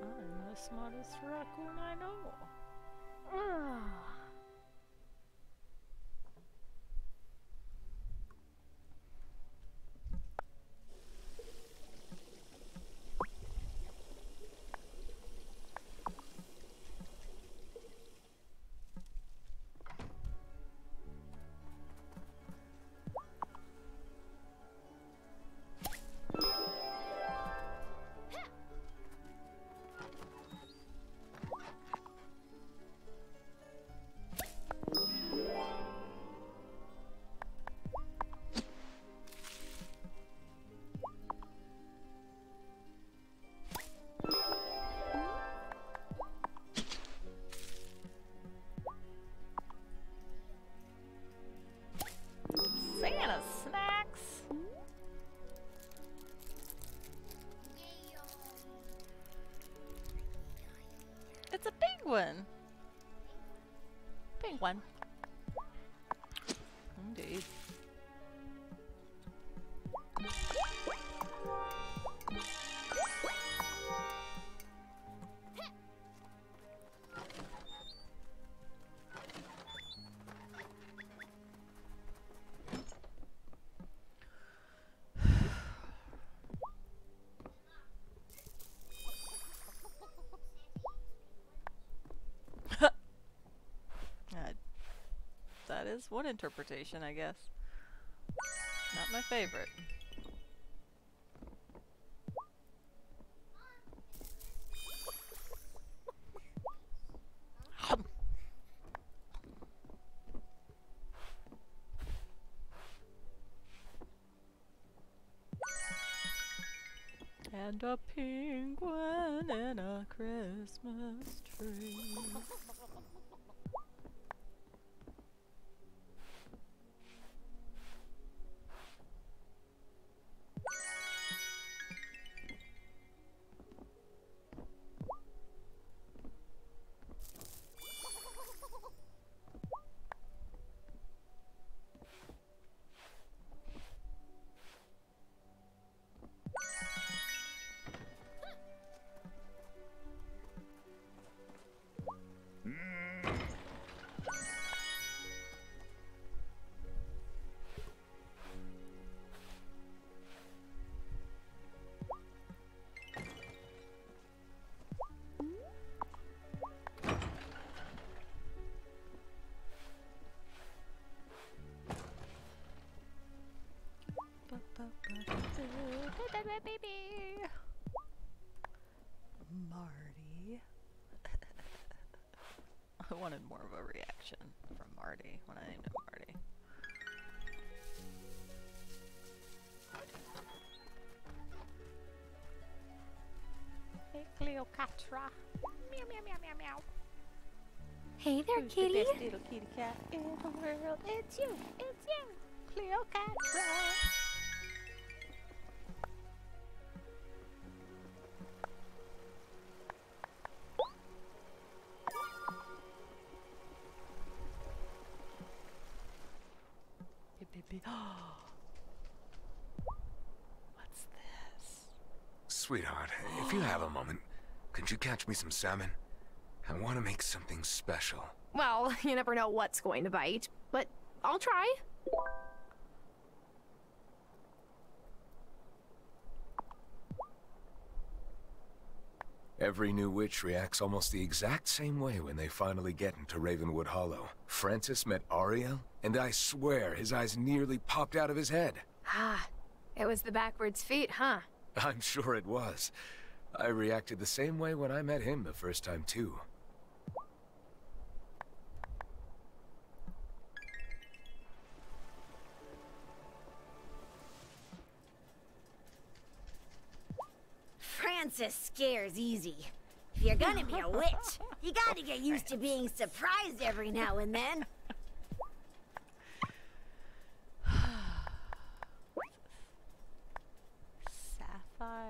I'm the smartest raccoon I know. Santa snacks. It's a penguin. Penguin. Indeed. That is one interpretation, I guess. Not my favorite. And a penguin in a Christmas tree. Baby. Marty. I wanted more of a reaction from Marty when I named him Marty. Hey, Cleopatra. Meow, meow, meow, meow, meow. Hey there, Who's kitty. the best little kitty cat in the world? It's you. It's you, Cleopatra. What's this? Sweetheart, if you have a moment, could you catch me some salmon? I want to make something special. Well, you never know what's going to bite, but I'll try. Every new witch reacts almost the exact same way when they finally get into Ravenwood Hollow. Francis met Ariel, and I swear his eyes nearly popped out of his head. Ah, it was the backwards feet, huh? I'm sure it was. I reacted the same way when I met him the first time, too. Francis scares easy. If you're gonna be a witch, you gotta get used to being surprised every now and then. Sapphire.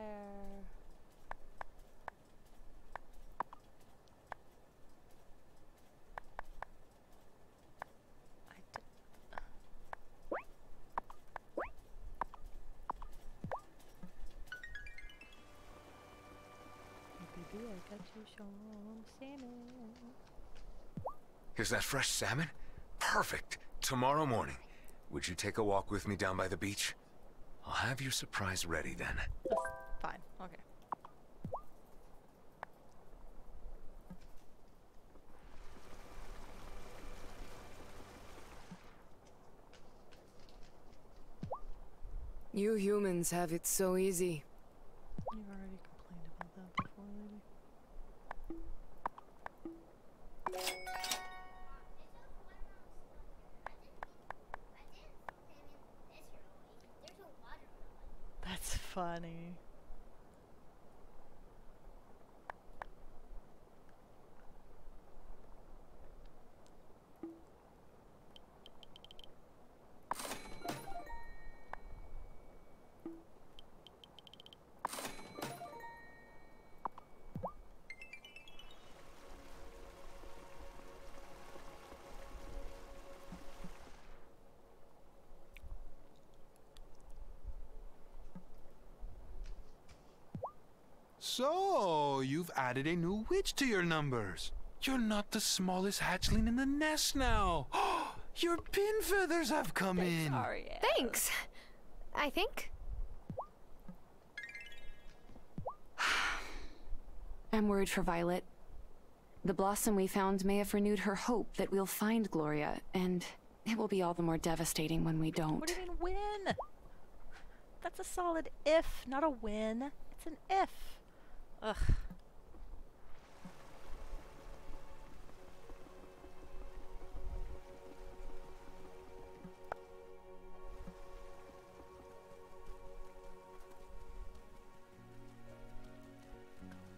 Baby, I got you some salmon. Is that fresh salmon? Perfect. Tomorrow morning. Would you take a walk with me down by the beach? I'll have your surprise ready then. Fine, okay. You humans have it so easy. You've already complained about that before, lady. That's funny. So, you've added a new witch to your numbers. You're not the smallest hatchling in the nest now. Your pin feathers have come in. Thanks. I think. I'm worried for Violet. The blossom we found may have renewed her hope that we'll find Gloria, and it will be all the more devastating when we don't. What do you mean win? That's a solid if, not a win. It's an if. Ugh.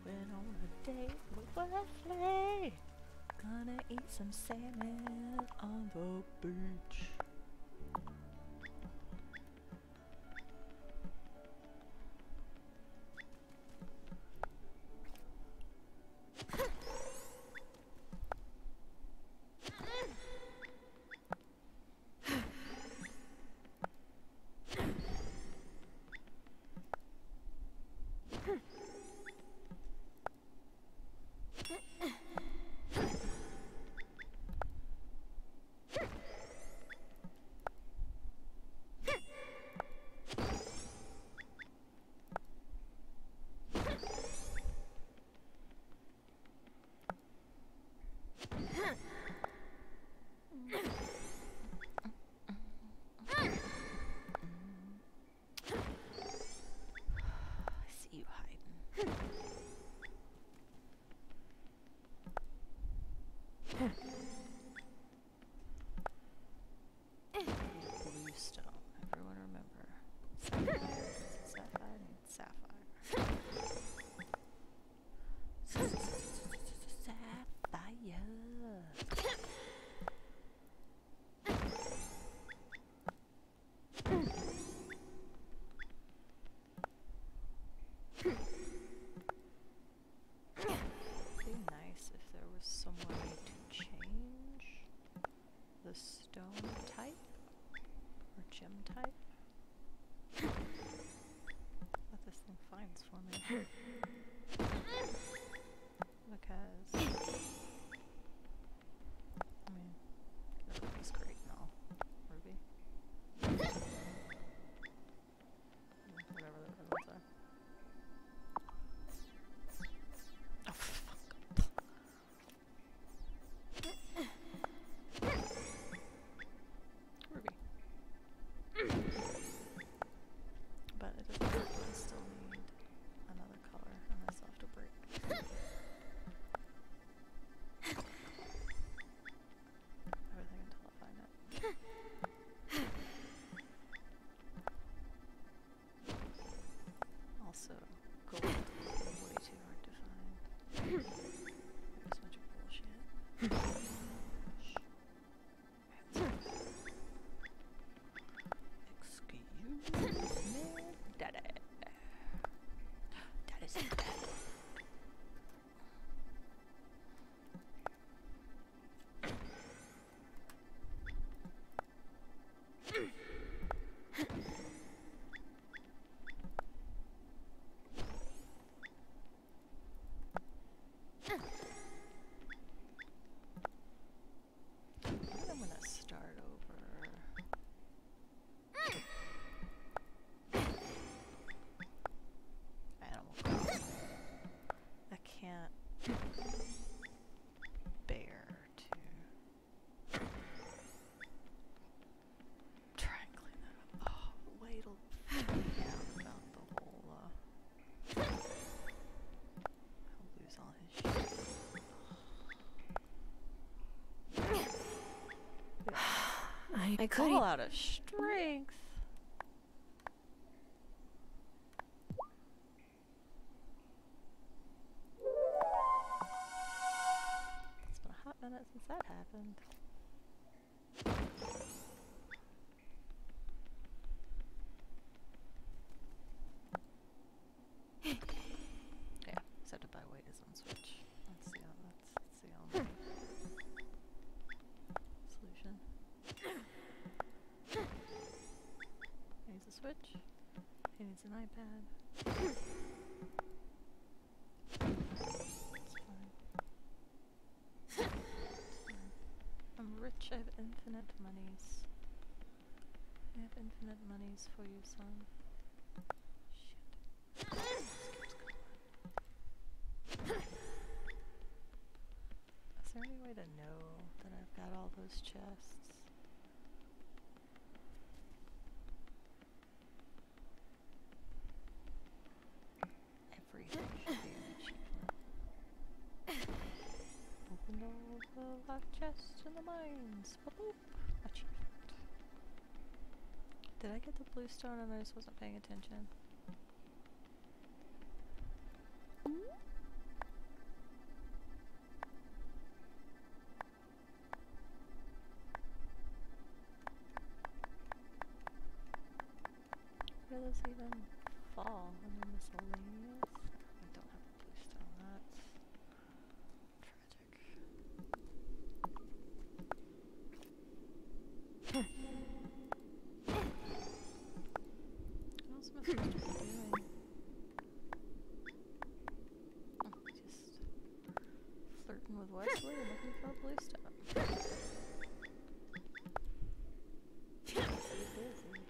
Went on a date with Wesley. Gonna eat some salmon on the beach. about the whole, he'll lose all his shit. I could all out of strength. It's been a hot minute since that happened. Yeah, set to buy weight is on Switch. That's the only solution. He needs a Switch. He needs an iPad. It's fine. It's fine. I'm rich. I have infinite monies. I have infinite monies for you, son. Is there any way to know that I've got all those chests? Everything should be an achievement. Opened all the locked chests in the mines. Boop. Achievement. Did I get the blue stone and I just wasn't paying attention? Where does this even fall? Under miscellaneous? I don't have a blue stone, that's tragic. What else am I supposed to be doing? Oh, just flirting with Wesley and looking for a blue stone. Busy, busy.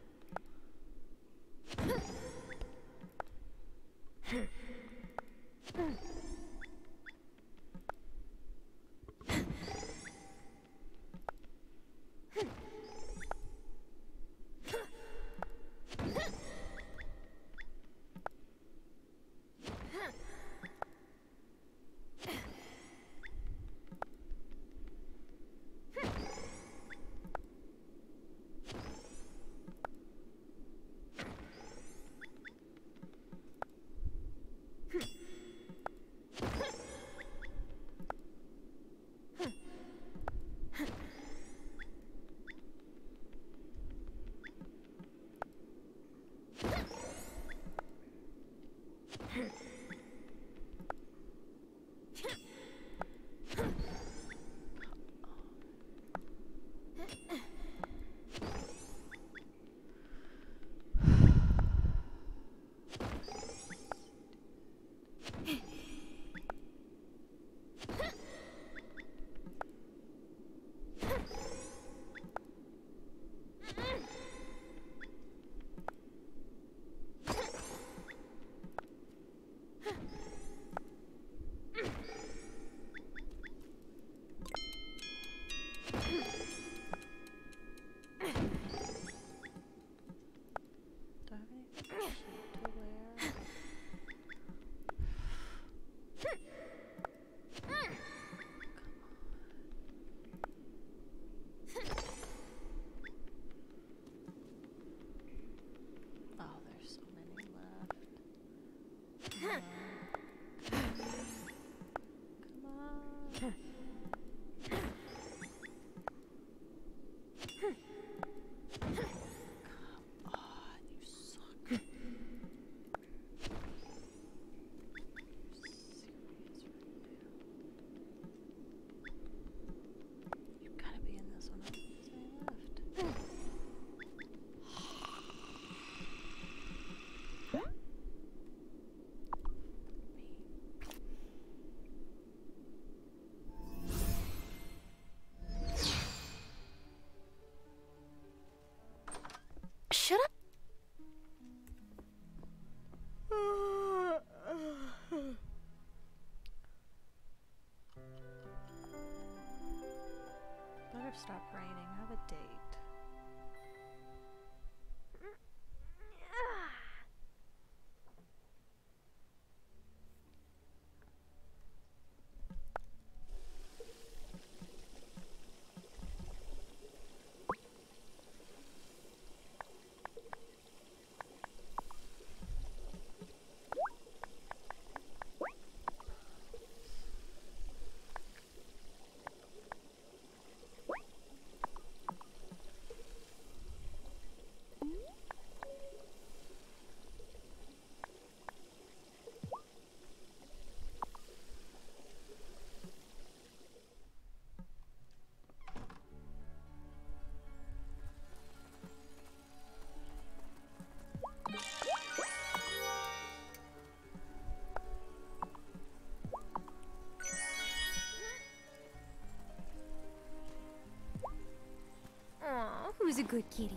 was a good kitty.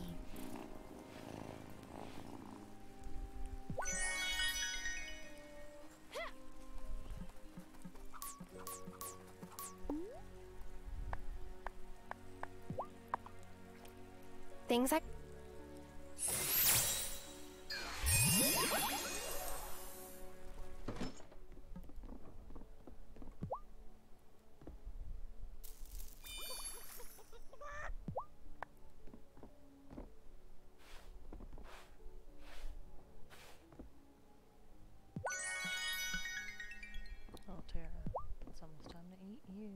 Things I... Oh, Tara, it's almost time to eat you.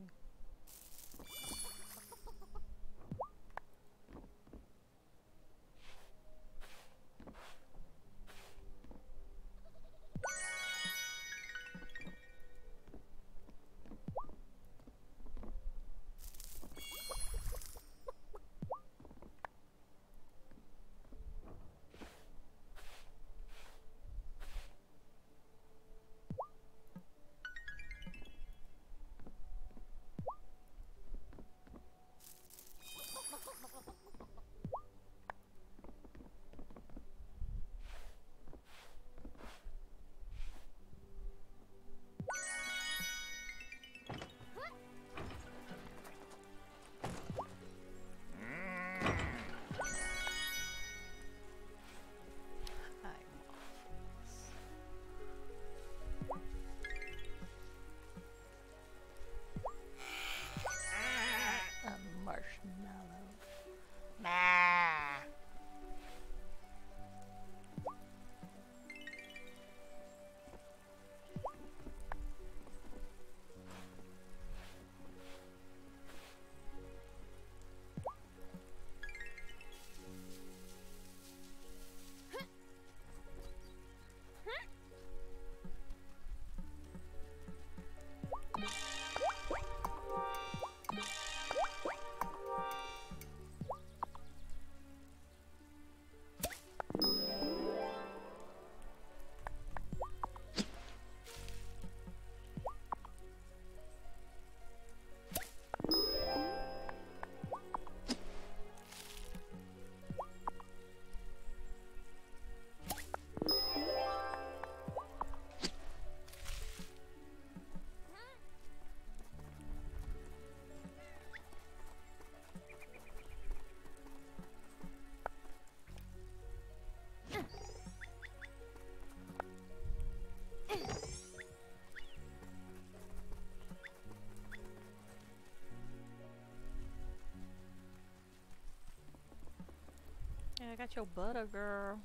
Yeah, I got your butter, girl.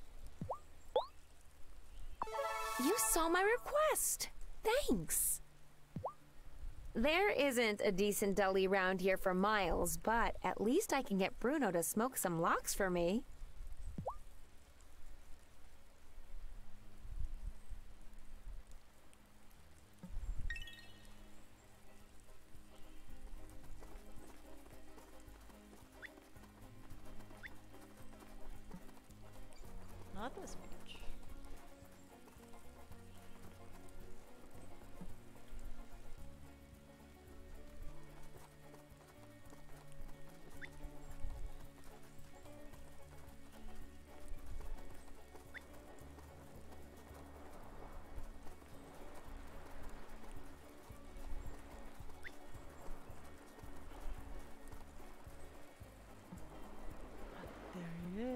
You saw my request. Thanks. There isn't a decent deli around here for miles, but at least I can get Bruno to smoke some locks for me. Not this much. There he is.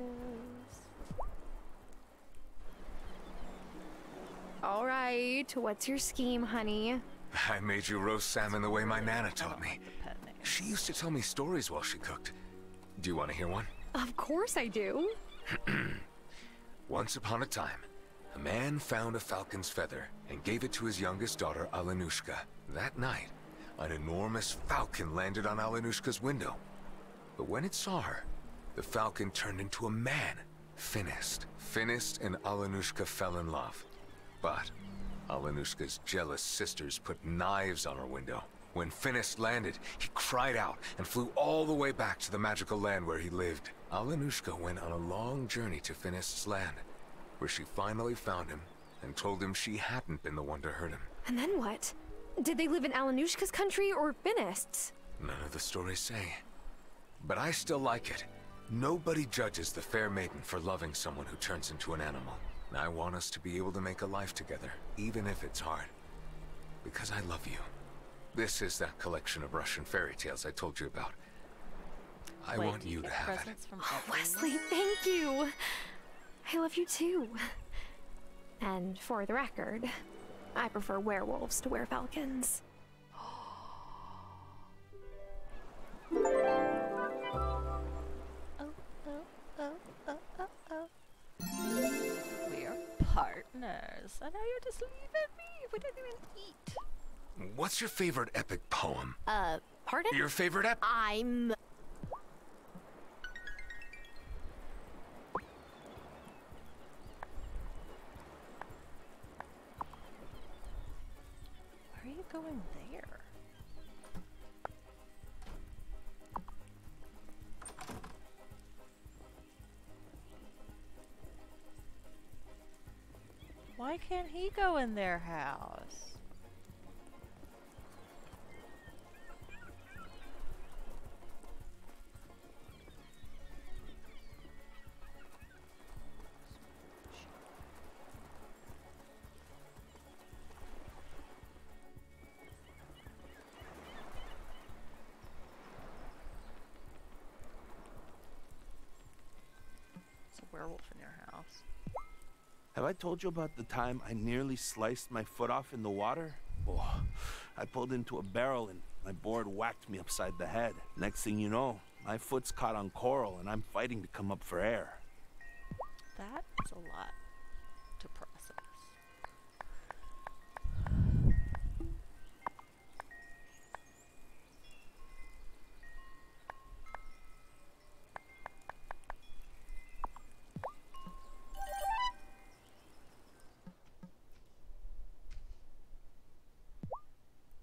All right, what's your scheme, honey? I made you roast salmon the way my Nana taught me. She used to tell me stories while she cooked. Do you want to hear one? Of course I do. Once upon a time, a man found a falcon's feather and gave it to his youngest daughter, Alanushka. That night, an enormous falcon landed on Alanushka's window. But when it saw her, the falcon turned into a man, Finist. Finist and Alanushka fell in love. But Alanushka's jealous sisters put knives on her window. When Finist landed, he cried out and flew all the way back to the magical land where he lived. Alanushka went on a long journey to Finist's land, where she finally found him and told him she hadn't been the one to hurt him. And then what? Did they live in Alanushka's country or Finist's? None of the stories say. But I still like it. Nobody judges the fair maiden for loving someone who turns into an animal. I want us to be able to make a life together, even if it's hard. Because I love you. This is that collection of Russian fairy tales I told you about. I want you to have it. Oh, Wesley, thank you. I love you too. And for the record, I prefer werewolves to werefalcons. We are partners. And now you're just leaving me. We didn't even eat. What's your favorite epic poem? Pardon? Your favorite I'm... Why are you going there? Why can't he go in their house? It's a werewolf in your house. Have I told you about the time I nearly sliced my foot off in the water? Oh, I pulled into a barrel and my board whacked me upside the head. Next thing you know, my foot's caught on coral and I'm fighting to come up for air. That is a lot to process.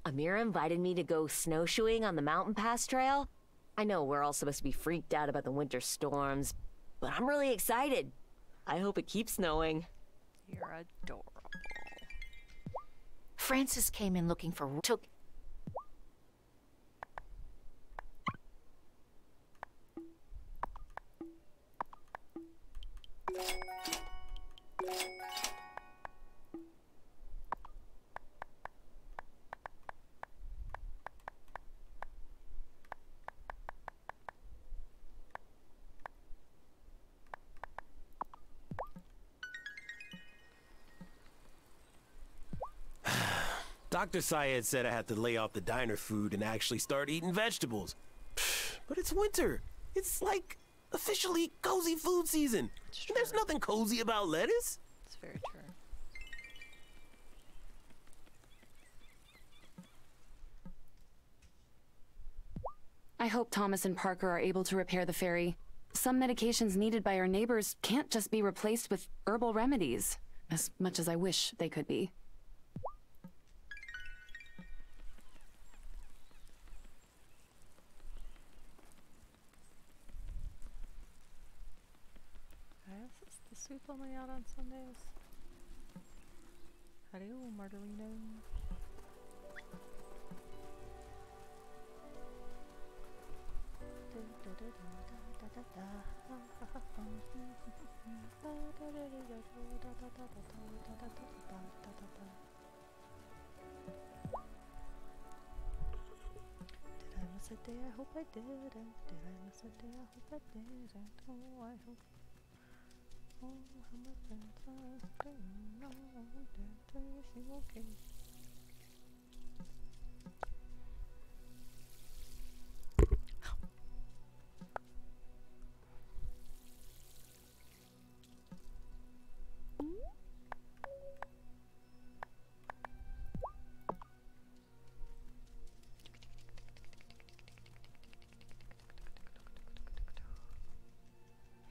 Amira invited me to go snowshoeing on the mountain pass trail. I know we're all supposed to be freaked out about the winter storms, but I'm really excited. I hope it keeps snowing. You're adorable. Francis came in looking for... Dr. Syed said I had to lay off the diner food and actually start eating vegetables. But it's winter. It's like officially cozy food season. There's nothing cozy about lettuce. It's very true. I hope Thomas and Parker are able to repair the ferry. Some medications needed by our neighbors can't just be replaced with herbal remedies, as much as I wish they could be. Is the soup only out on Sundays? Hello, Margarino. Did I miss a day? I hope I didn't. Did I miss a day? I hope I didn't. Oh, I hope. Oh, how my friends are doing. No, that is you okay.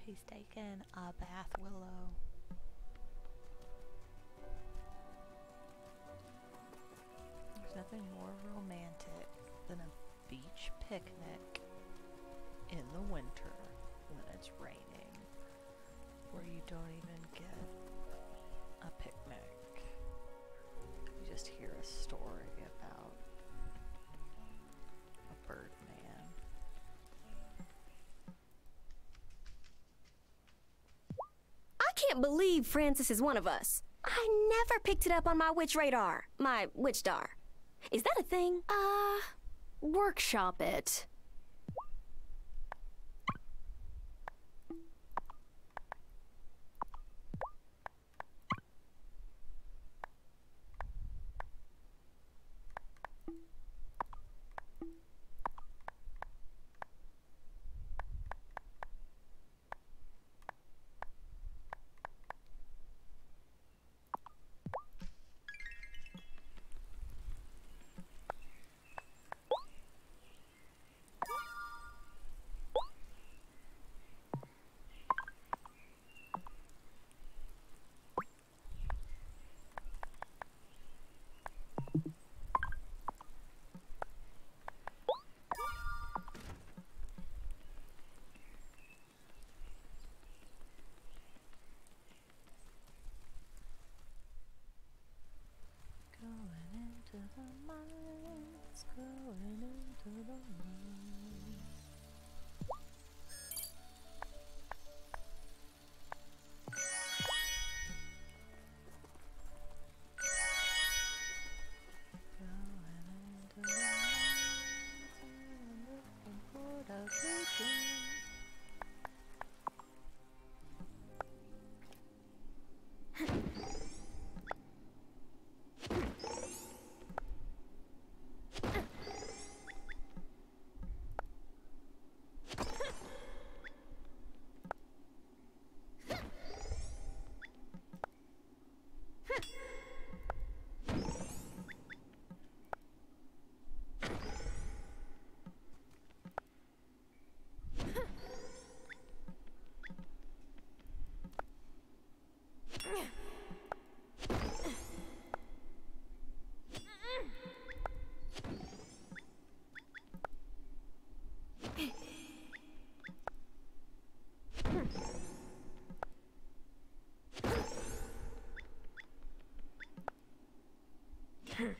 He's taking a bath, Willow. There's nothing more romantic than a beach picnic in the winter when it's raining, where you don't even get a picnic. You just hear a story about a bird man. believe Francis is one of us. I never picked it up on my witch radar. My witch star. Is that a thing? Workshop it. Into the mines, going into the mines. Going into the mines, and looking for the pigeon. Getting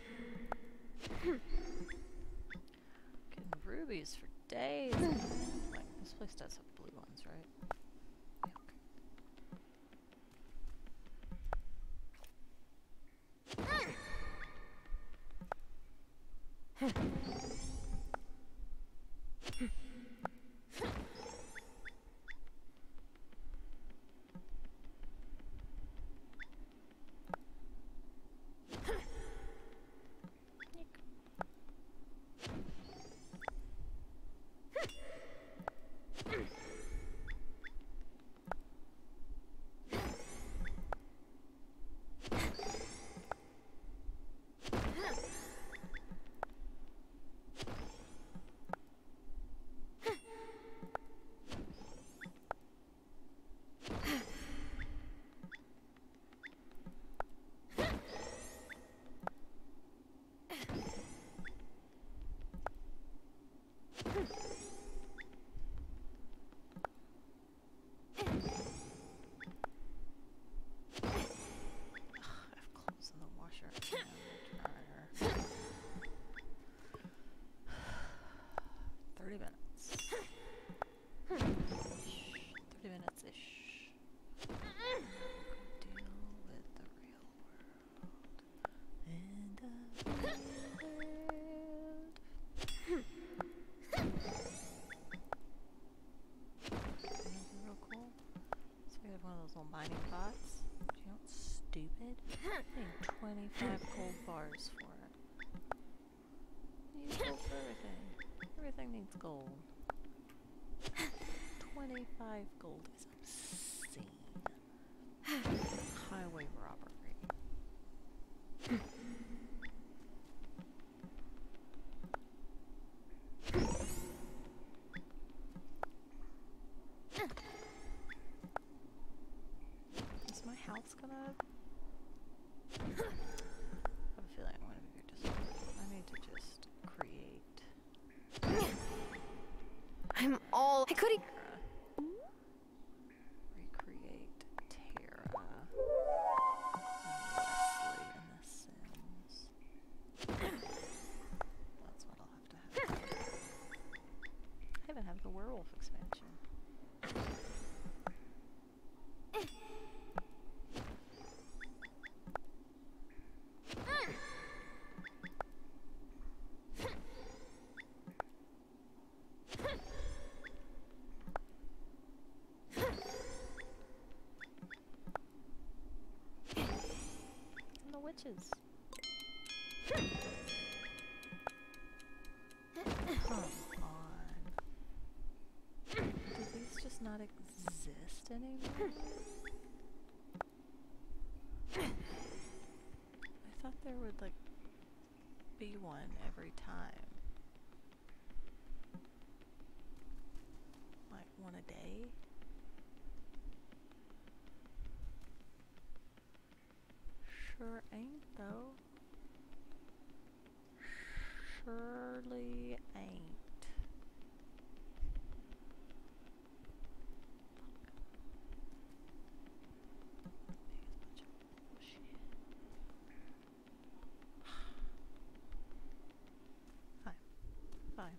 rubies for days. Like, this place does have blue ones, right? Mining bots. You know what's stupid? I need 25 gold bars for it. I need gold for everything. Everything needs gold. 25 gold is obscene. Highway robbery. House gonna... I have a feeling I'm gonna be just... I need to just create... I'm all... I couldn't... Recreate Terra. witches. Come on. Do these just not exist anymore? I thought there would, like, be one every time. Like, one a day? Sure ain't, though. Surely ain't. Fine. Fine.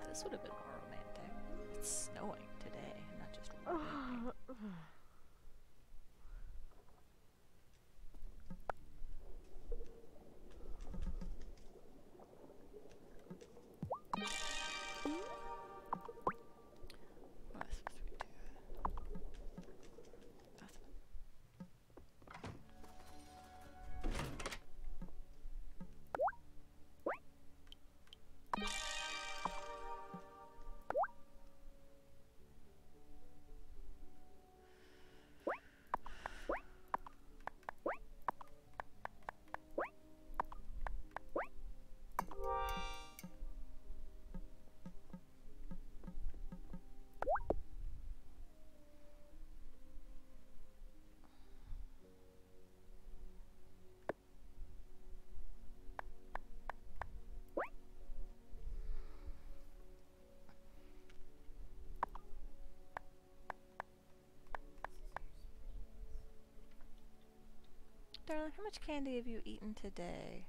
This would have been more romantic. It's snowing today, not just raining. Darling, how much candy have you eaten today?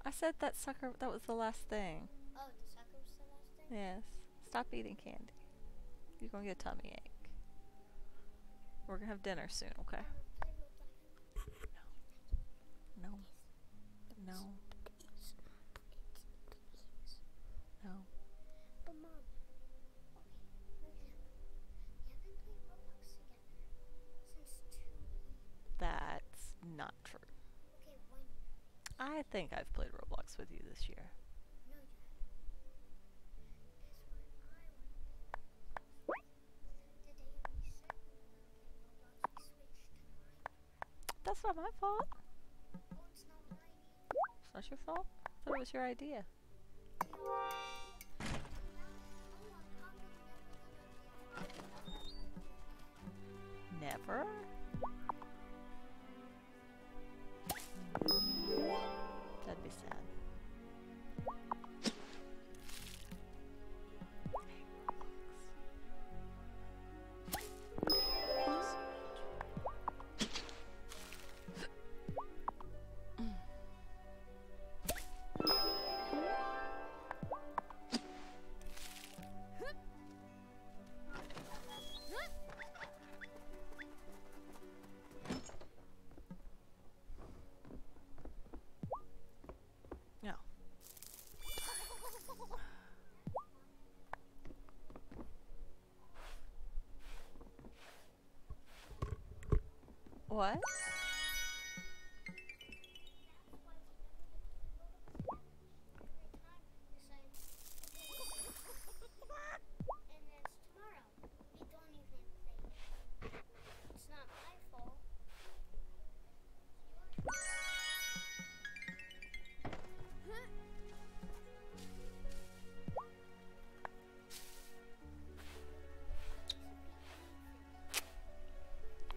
I said that sucker, that was the last thing. Oh, the sucker was the last thing? Yes. Stop eating candy. You're gonna get a tummy ache. We're gonna have dinner soon, okay? No. No. No. No. But Mom, okay, for example, we haven't played Roblox together since 2 weeks. That's not true. Okay, when? I think I've played Roblox with you this year. No, you haven't. Guess what? The day we said we were gonna play Roblox, we switched to Minecraft. That's not my fault. Oh, it's not mine either. It's not your fault. I thought it was your idea. Never? That'd be sad. No. What? It's not my fault.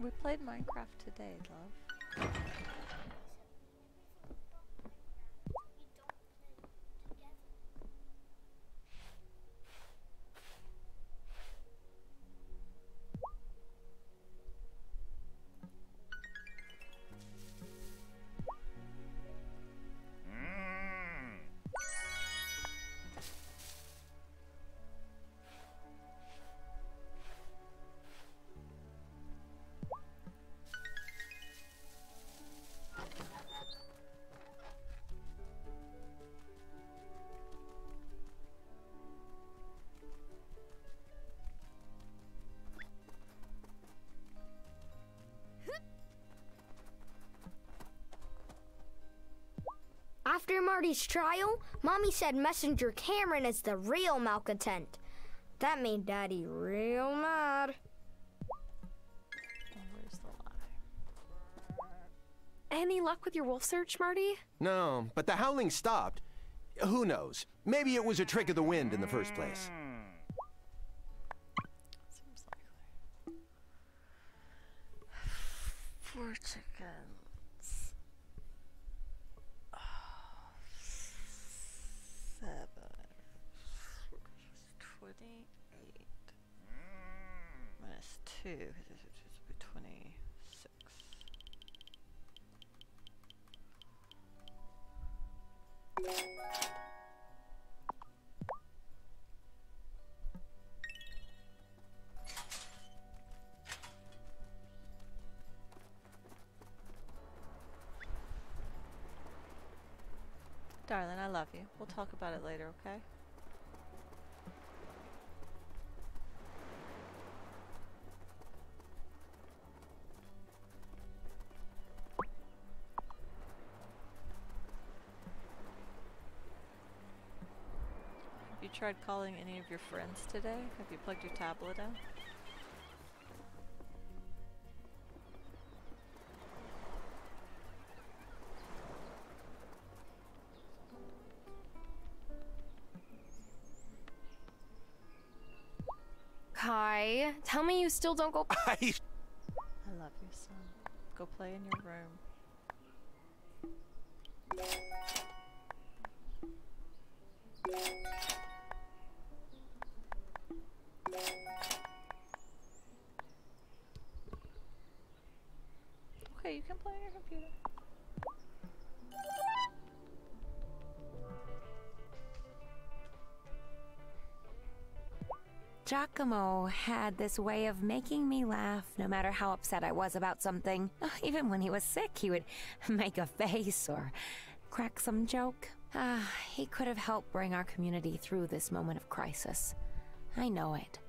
We played Minecraft today, love. After Marty's trial, Mommy said Messenger Cameron is the real malcontent. That made Daddy real mad. Where's the lie? Any luck with your wolf search, Marty? No, but the howling stopped. Who knows? Maybe it was a trick of the wind in the first place. Seems likely. 4 chickens. 7. 28. Minus 2. This would be 26. Darling, I love you. We'll talk about it later, okay? Have you tried calling any of your friends today? Have you plugged your tablet in? Kai, tell me you still don't go. I love you, son. Go play in your room. Okay, you can play on your computer. Giacomo had this way of making me laugh no matter how upset I was about something. Even when he was sick, he would make a face or crack some joke. He could have helped bring our community through this moment of crisis. I know it.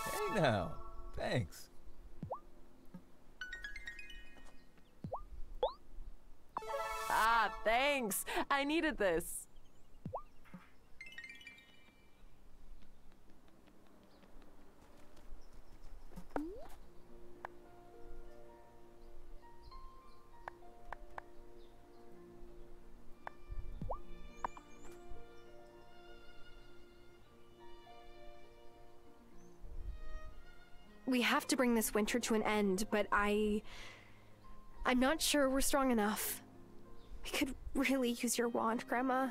Hey now, thanks. Thanks. I needed this. We have to bring this winter to an end, but I'm not sure we're strong enough. We could really use your wand, Grandma.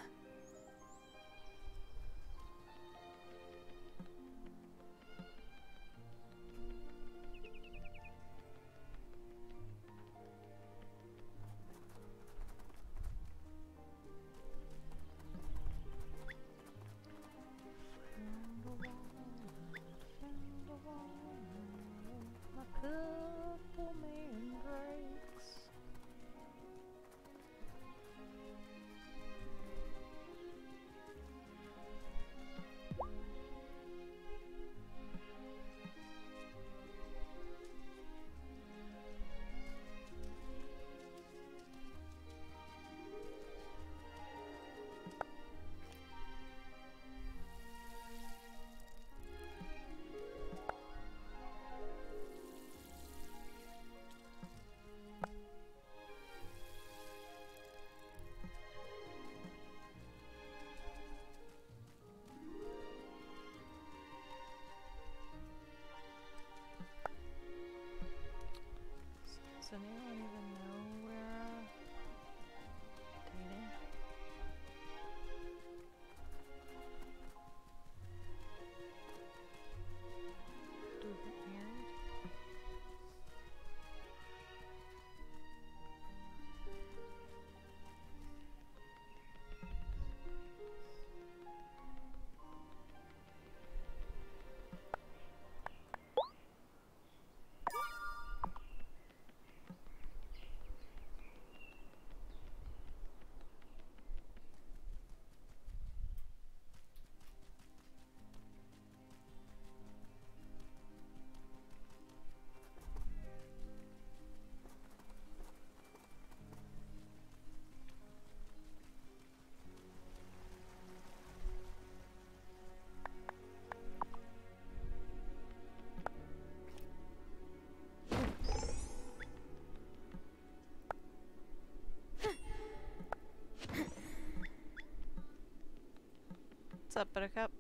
What's up, Buttercup?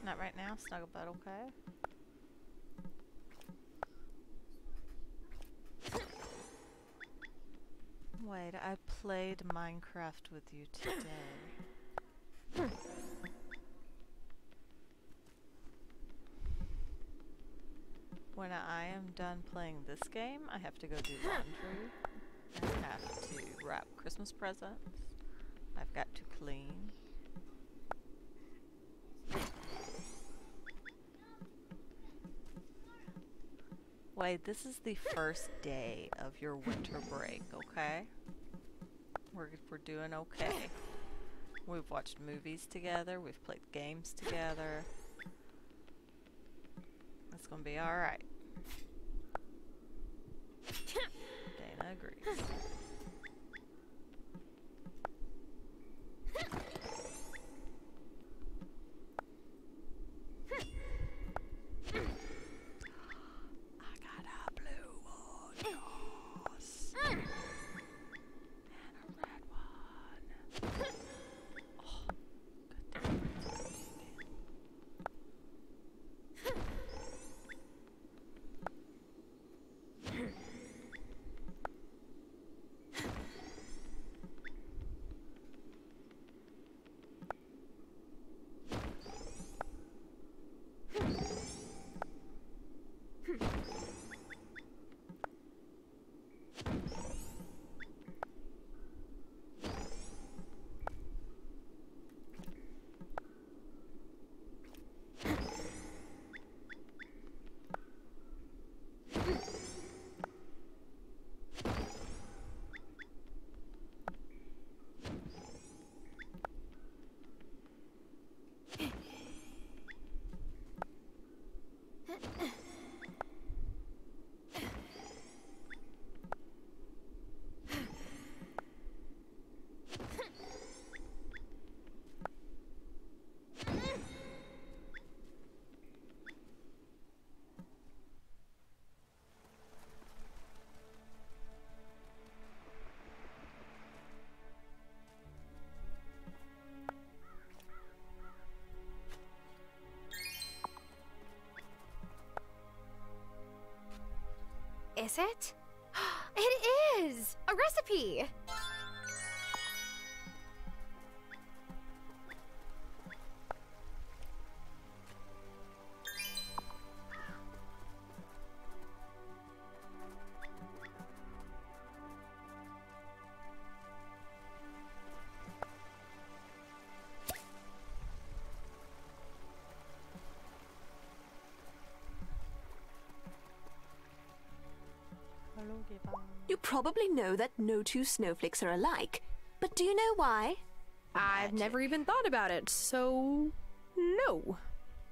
Not right now, Snugglebutt, okay? Wait, I played Minecraft with you today. When I am done playing this game, I have to go do laundry. I have to wrap Christmas presents. I've got to clean. Wait, this is the first day of your winter break, okay? We're doing okay. We've watched movies together, we've played games together. It's gonna be alright. Dana agrees. Is it? It is! A recipe! You probably know that no two snowflakes are alike, but do you know why? I've never even thought about it, so no.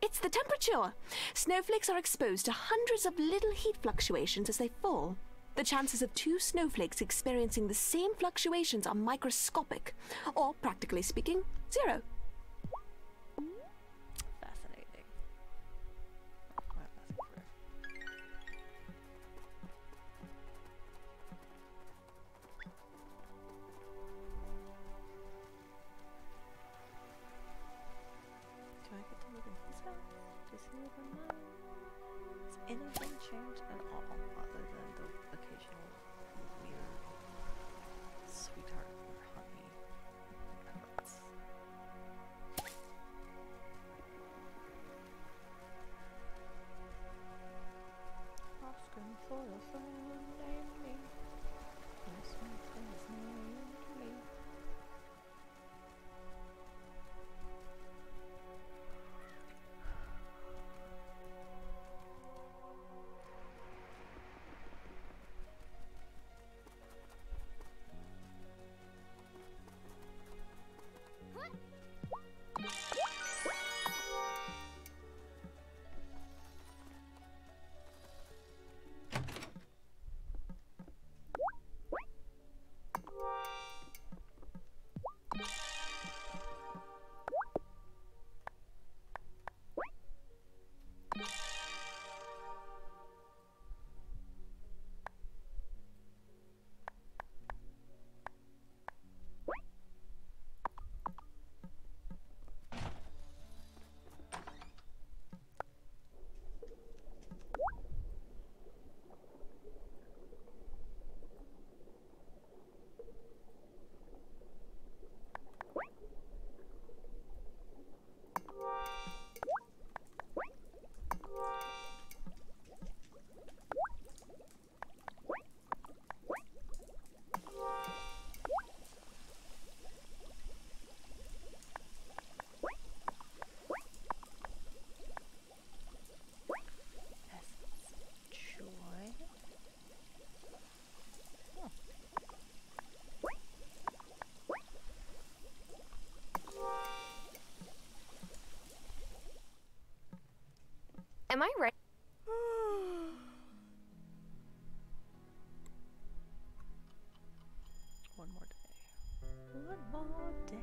It's the temperature. Snowflakes are exposed to hundreds of little heat fluctuations as they fall. The chances of two snowflakes experiencing the same fluctuations are microscopic, or practically speaking, zero. Fascinating. Do I get to live in his house? Does he live in mine? Has anything changed at all other than the occasional weird sweetheart or honey efforts? Asking for a friend named me. Yes, my friend's named me. Am I right? One more day. One more day.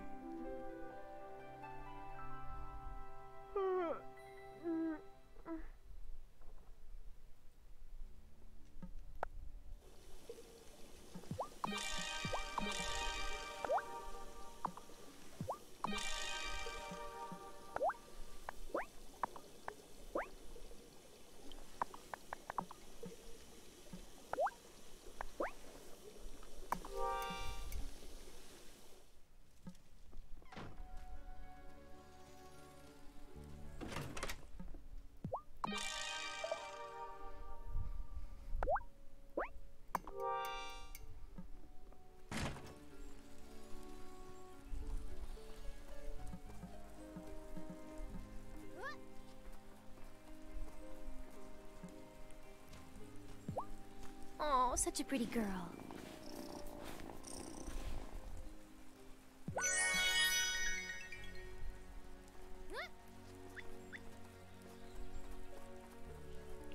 Oh, such a pretty girl.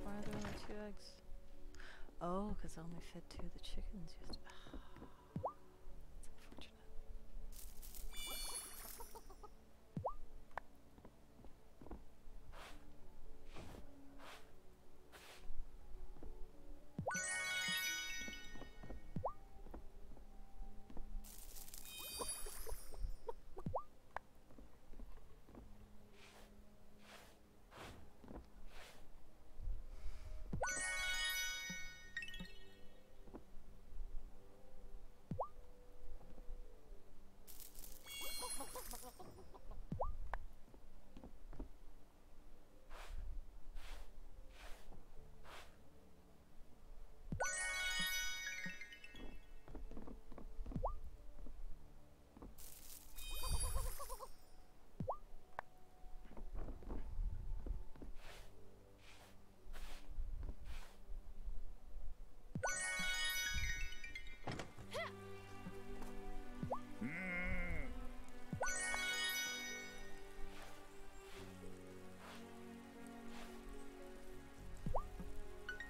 Why are there only 2 eggs? Oh, because I only fed 2 of the chickens yesterday.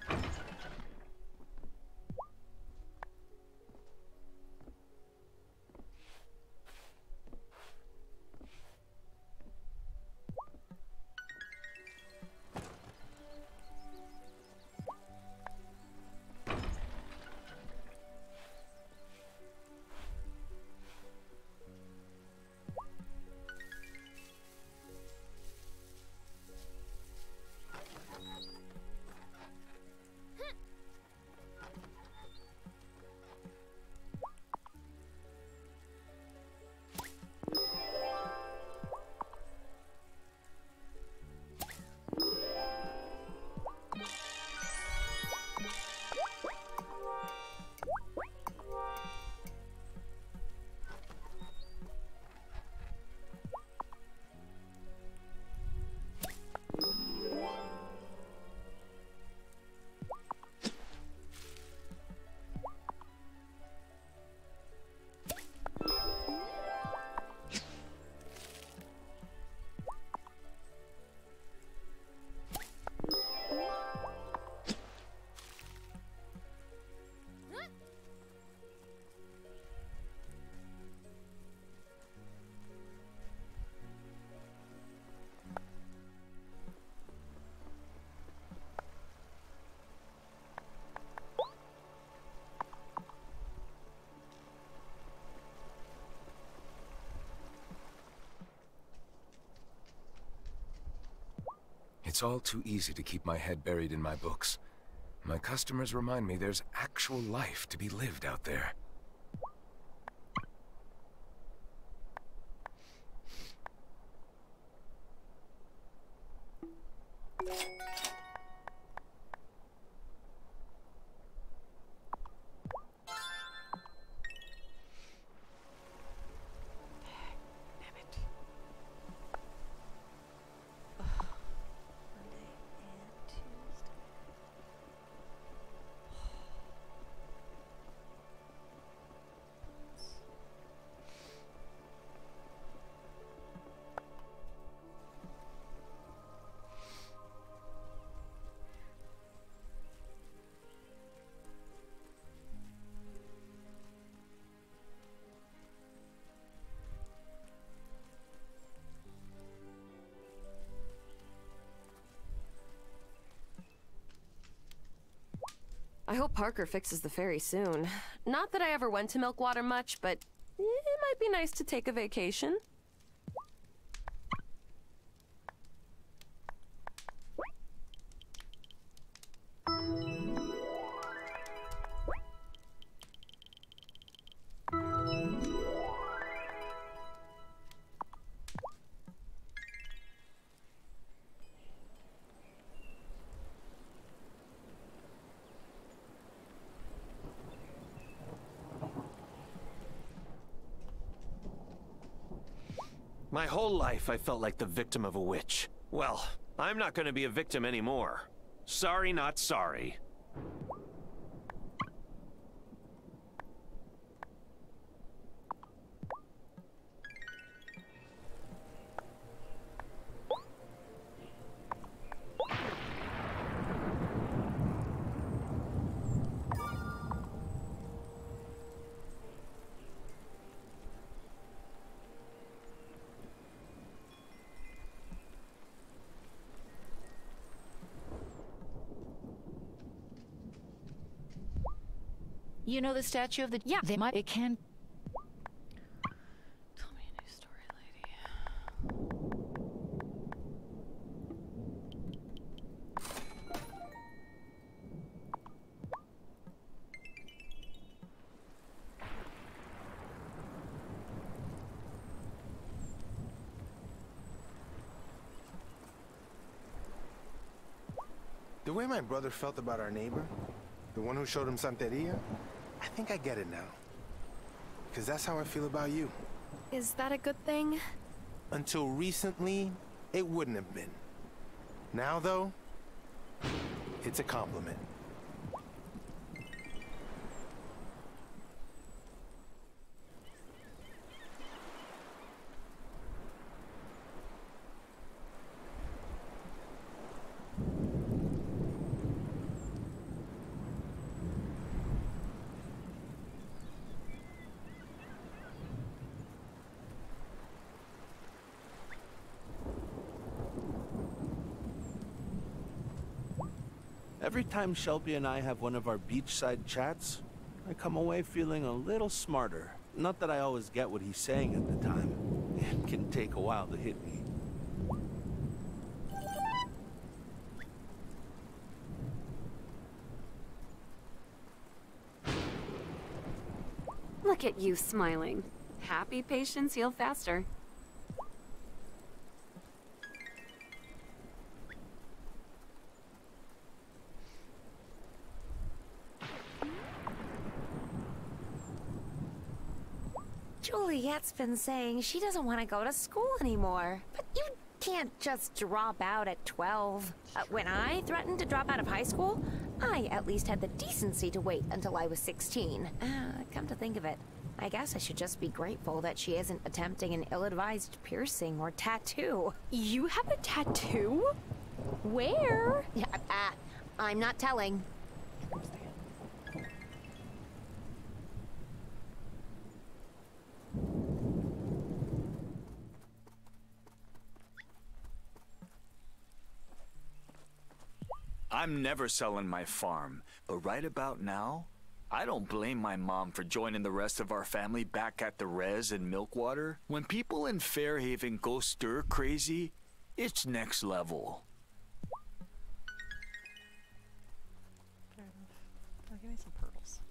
That's unfortunate. It's all too easy to keep my head buried in my books. My customers remind me there's actual life to be lived out there. hope Parker fixes the ferry soon. Not that I ever went to Milkwater much, but it might be nice to take a vacation. My whole life I felt like the victim of a witch. Well, I'm not gonna be a victim anymore. Sorry, not sorry. You know the statue of the... Yeah. They might... It can... Tell me a new story, lady. The way my brother felt about our neighbor, the one who showed him Santeria, I think I get it now. Because that's how I feel about you. Is that a good thing? Until recently, it wouldn't have been. Now, though, it's a compliment. Every time Shelby and I have one of our beachside chats, I come away feeling a little smarter. Not that I always get what he's saying at the time. It can take a while to hit me. Look at you smiling. Happy patients heal faster. Juliet's been saying she doesn't want to go to school anymore. But you can't just drop out at 12. When I threatened to drop out of high school, I at least had the decency to wait until I was 16. Come to think of it, I guess I should just be grateful that she isn't attempting an ill-advised piercing or tattoo. You have a tattoo? Where? Yeah, I'm not telling. I'm never selling my farm, but right about now, I don't blame my mom for joining the rest of our family back at the res in Milkwater. When people in Fairhaven go stir crazy, it's next level. Fair enough. Now give me some pearls.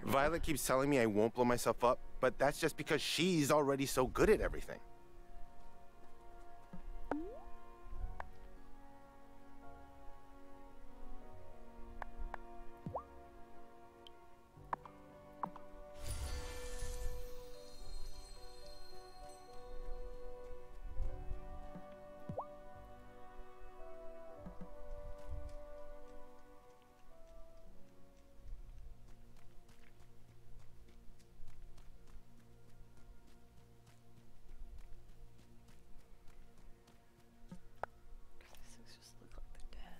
Violet keeps telling me I won't blow myself up, but that's just because she's already so good at everything. These things just look like they're dead.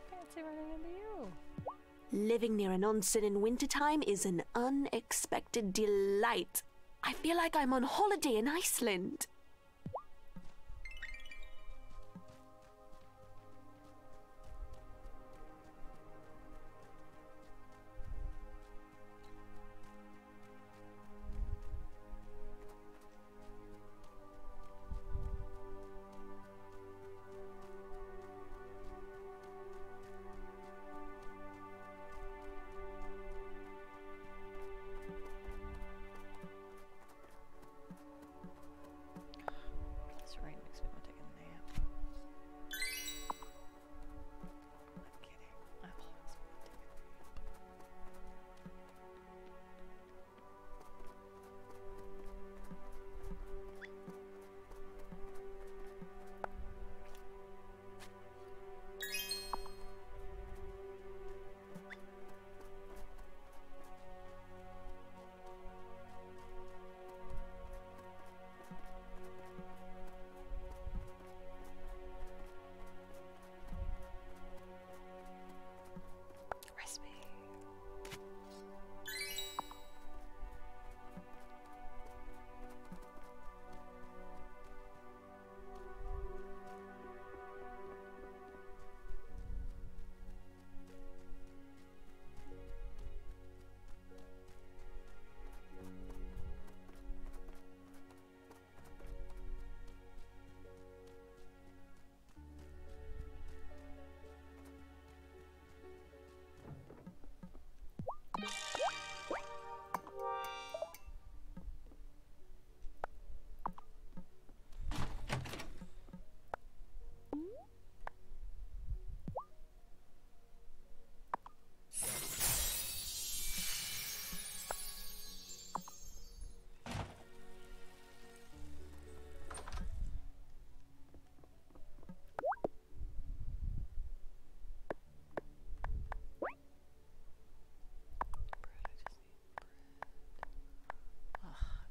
Fancy running into you. Living near an onsen in wintertime is an unexpected delight. I feel like I'm on holiday in Iceland. This rain makes me want to take a nap. I'm kidding. I always want to take a nap. Crispy.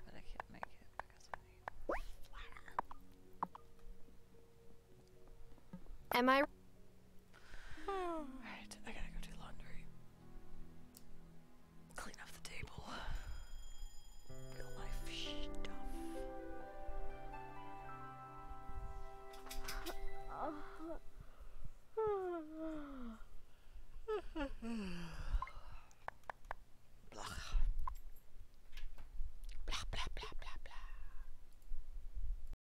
But I can't make it because I need flour. Am I